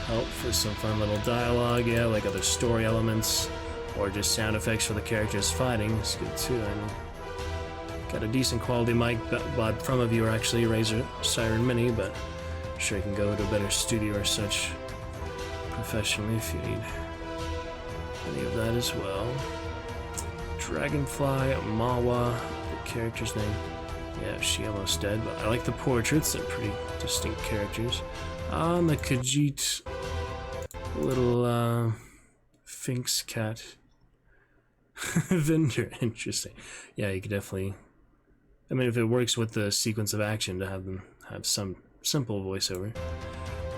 help for some fun little dialogue. Yeah, like other story elements, or just sound effects for the characters fighting. It's good too. I mean, got a decent quality mic, but from a viewer actually Razer Siren Mini, but I'm sure you can go to a better studio or such professionally if you need any of that as well. Dragonfly, Mawa, the character's name. Yeah, she almost dead, but I like the portraits. They're pretty distinct characters. On the Khajiit, little Finks cat vendor. Interesting. Yeah, you could definitely. I mean, if it works with the sequence of action to have them have some simple voiceover,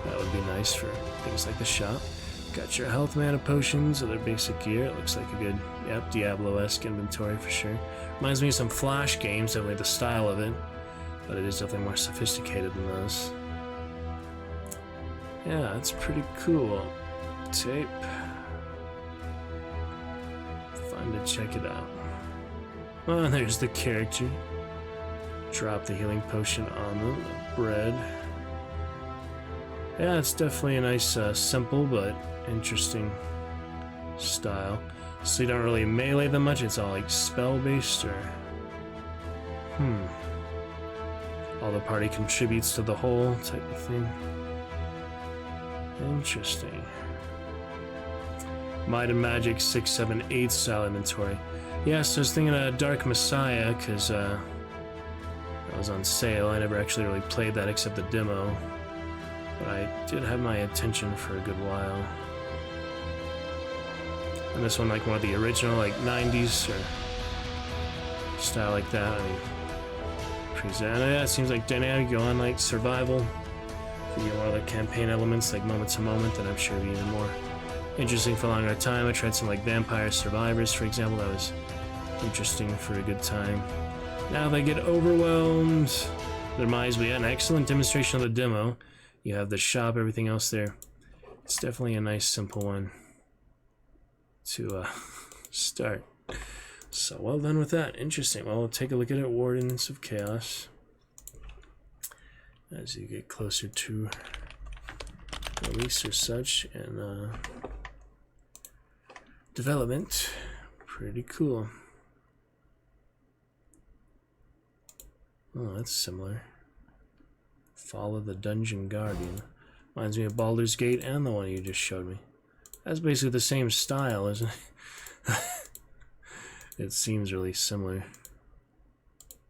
that would be nice for things like the shop. Got your health mana potions, other basic gear. It looks like a good, yep, Diablo-esque inventory for sure. Reminds me of some Flash games, definitely the style of it, but it is definitely more sophisticated than those. Yeah, that's pretty cool. Tape. Fun to check it out. Oh, there's the character. Drop the healing potion on them. The bread. Yeah, it's definitely a nice, simple but interesting style. So you don't really melee them much, it's all like spell-based, or... All the party contributes to the whole type of thing. Interesting. Might and Magic 6, 7, 8 style inventory. Yeah, so I was thinking of Dark Messiah, because that was on sale. I never actually really played that except the demo. But I did have my attention for a good while. And this one, like one of the original, like 90s or style like that. I mean, present. Yeah, it seems like dynamic. Go on like survival. You get more of the campaign elements, like moment to moment, that I'm sure would be even more interesting for a longer time. I tried some like Vampire Survivors, for example. That was interesting for a good time. Now they get overwhelmed. That reminds me, an excellent demonstration of the demo. You have the shop, everything else there. It's definitely a nice simple one to start. So well done with that. Interesting. Well, we'll take a look at it. Wardens of Chaos. As you get closer to release or such, and development. Pretty cool. Oh, that's similar. Follow the Dungeon Guardian. Reminds me of Baldur's Gate and the one you just showed me. That's basically the same style, isn't it? It seems really similar.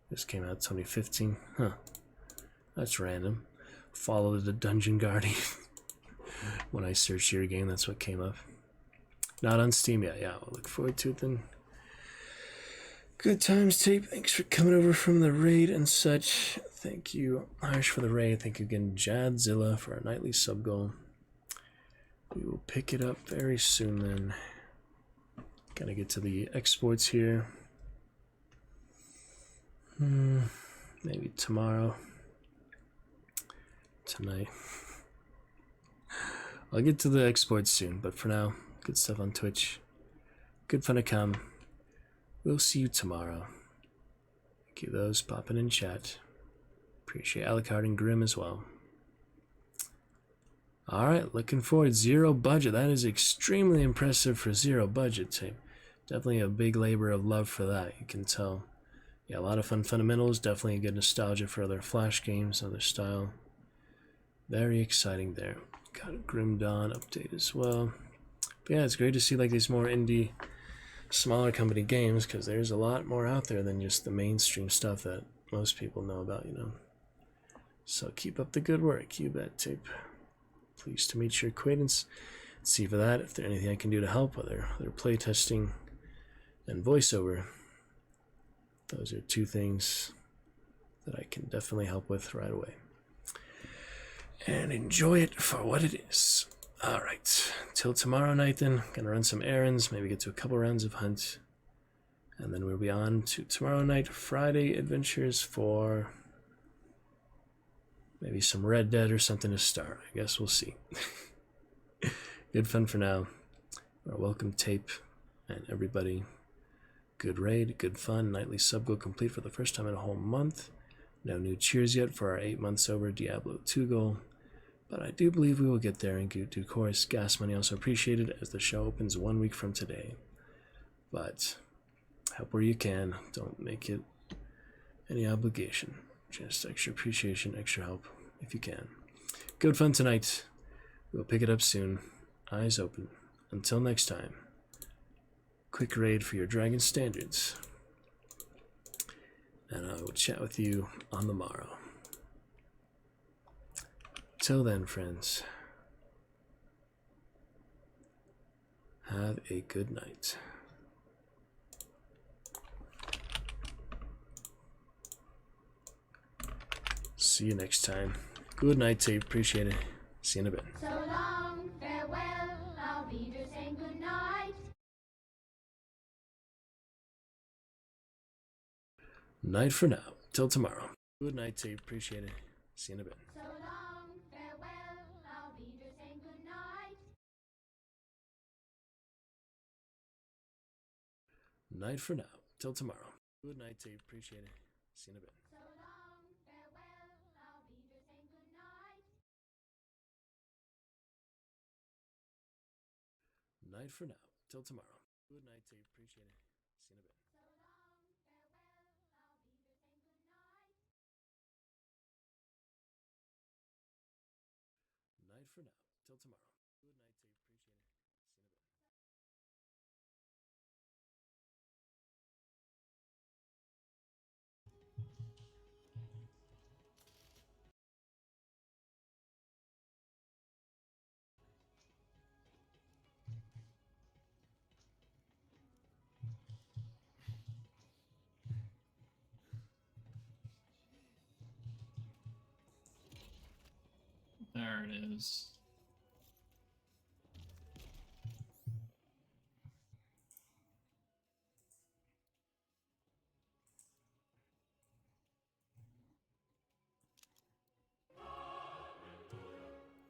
This came out 2015. Huh. That's random. Follow the Dungeon Guardian. When I searched your game, that's what came up. Not on Steam yet. Yeah, we'll look forward to it then. Good times, Tape. Thanks for coming over from the raid and such. Thank you, Irish, for the raid. Thank you again, Jadzilla, for our nightly sub goal. We will pick it up very soon then. Gotta get to the exports here. Maybe tomorrow. Tonight. I'll get to the exports soon, but for now, good stuff on Twitch. Good fun to come. We'll see you tomorrow. Thank you those popping in chat. Appreciate Alucard and Grim as well. Alright, looking forward. 0 budget. That is extremely impressive for 0 budget, Tape. Definitely a big labor of love for that, you can tell. Yeah, a lot of fun fundamentals. Definitely a good nostalgia for other Flash games, other style. Very exciting there. Got a Grim Dawn update as well. But yeah, it's great to see like these more indie, smaller company games, because there's a lot more out there than just the mainstream stuff that most people know about, you know. So keep up the good work, you bet, Tape. Pleased to meet your acquaintance. See for that if there's anything I can do to help, whether playtesting and voiceover. Those are 2 things that I can definitely help with right away. And enjoy it for what it is. Alright, till tomorrow night then. Gonna run some errands, maybe get to a couple rounds of hunt. And then we'll be on to tomorrow night, Friday Adventures, for maybe some Red Dead or something to start. I guess we'll see. Good fun for now. Our welcome, Tape, and everybody. Good raid, good fun. Nightly sub goal complete for the first time in a whole month. No new cheers yet for our 8 months over Diablo 2 goal. But I do believe we will get there in due course. Gas money also appreciated as the show opens 1 week from today. But help where you can. Don't make it any obligation. Just extra appreciation, extra help if you can. Good fun tonight. We'll pick it up soon. Eyes open. Until next time. Quick raid for your dragon standards. And I will chat with you on the morrow. Till then, friends, have a good night. See you next time. Good night, Tape. Appreciate it. See you in a bit. So long, farewell, I'll be just saying good night. Night for now. Till tomorrow. Good night, Tape. Appreciate it. See you in a bit. So long, farewell, I'll be just saying good night. Night for now. Till tomorrow. Good night, Tape. Appreciate it. See you in a bit. So long, farewell, I'll be just saying good night. Night for now. Till tomorrow. Good night, Tape. Appreciate it. See you in a bit. So long, farewell, I'll be just saying good night. Night for now. Till tomorrow. Good night, Tape. Appreciate it. See you in a bit. There it is.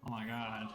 Oh my god.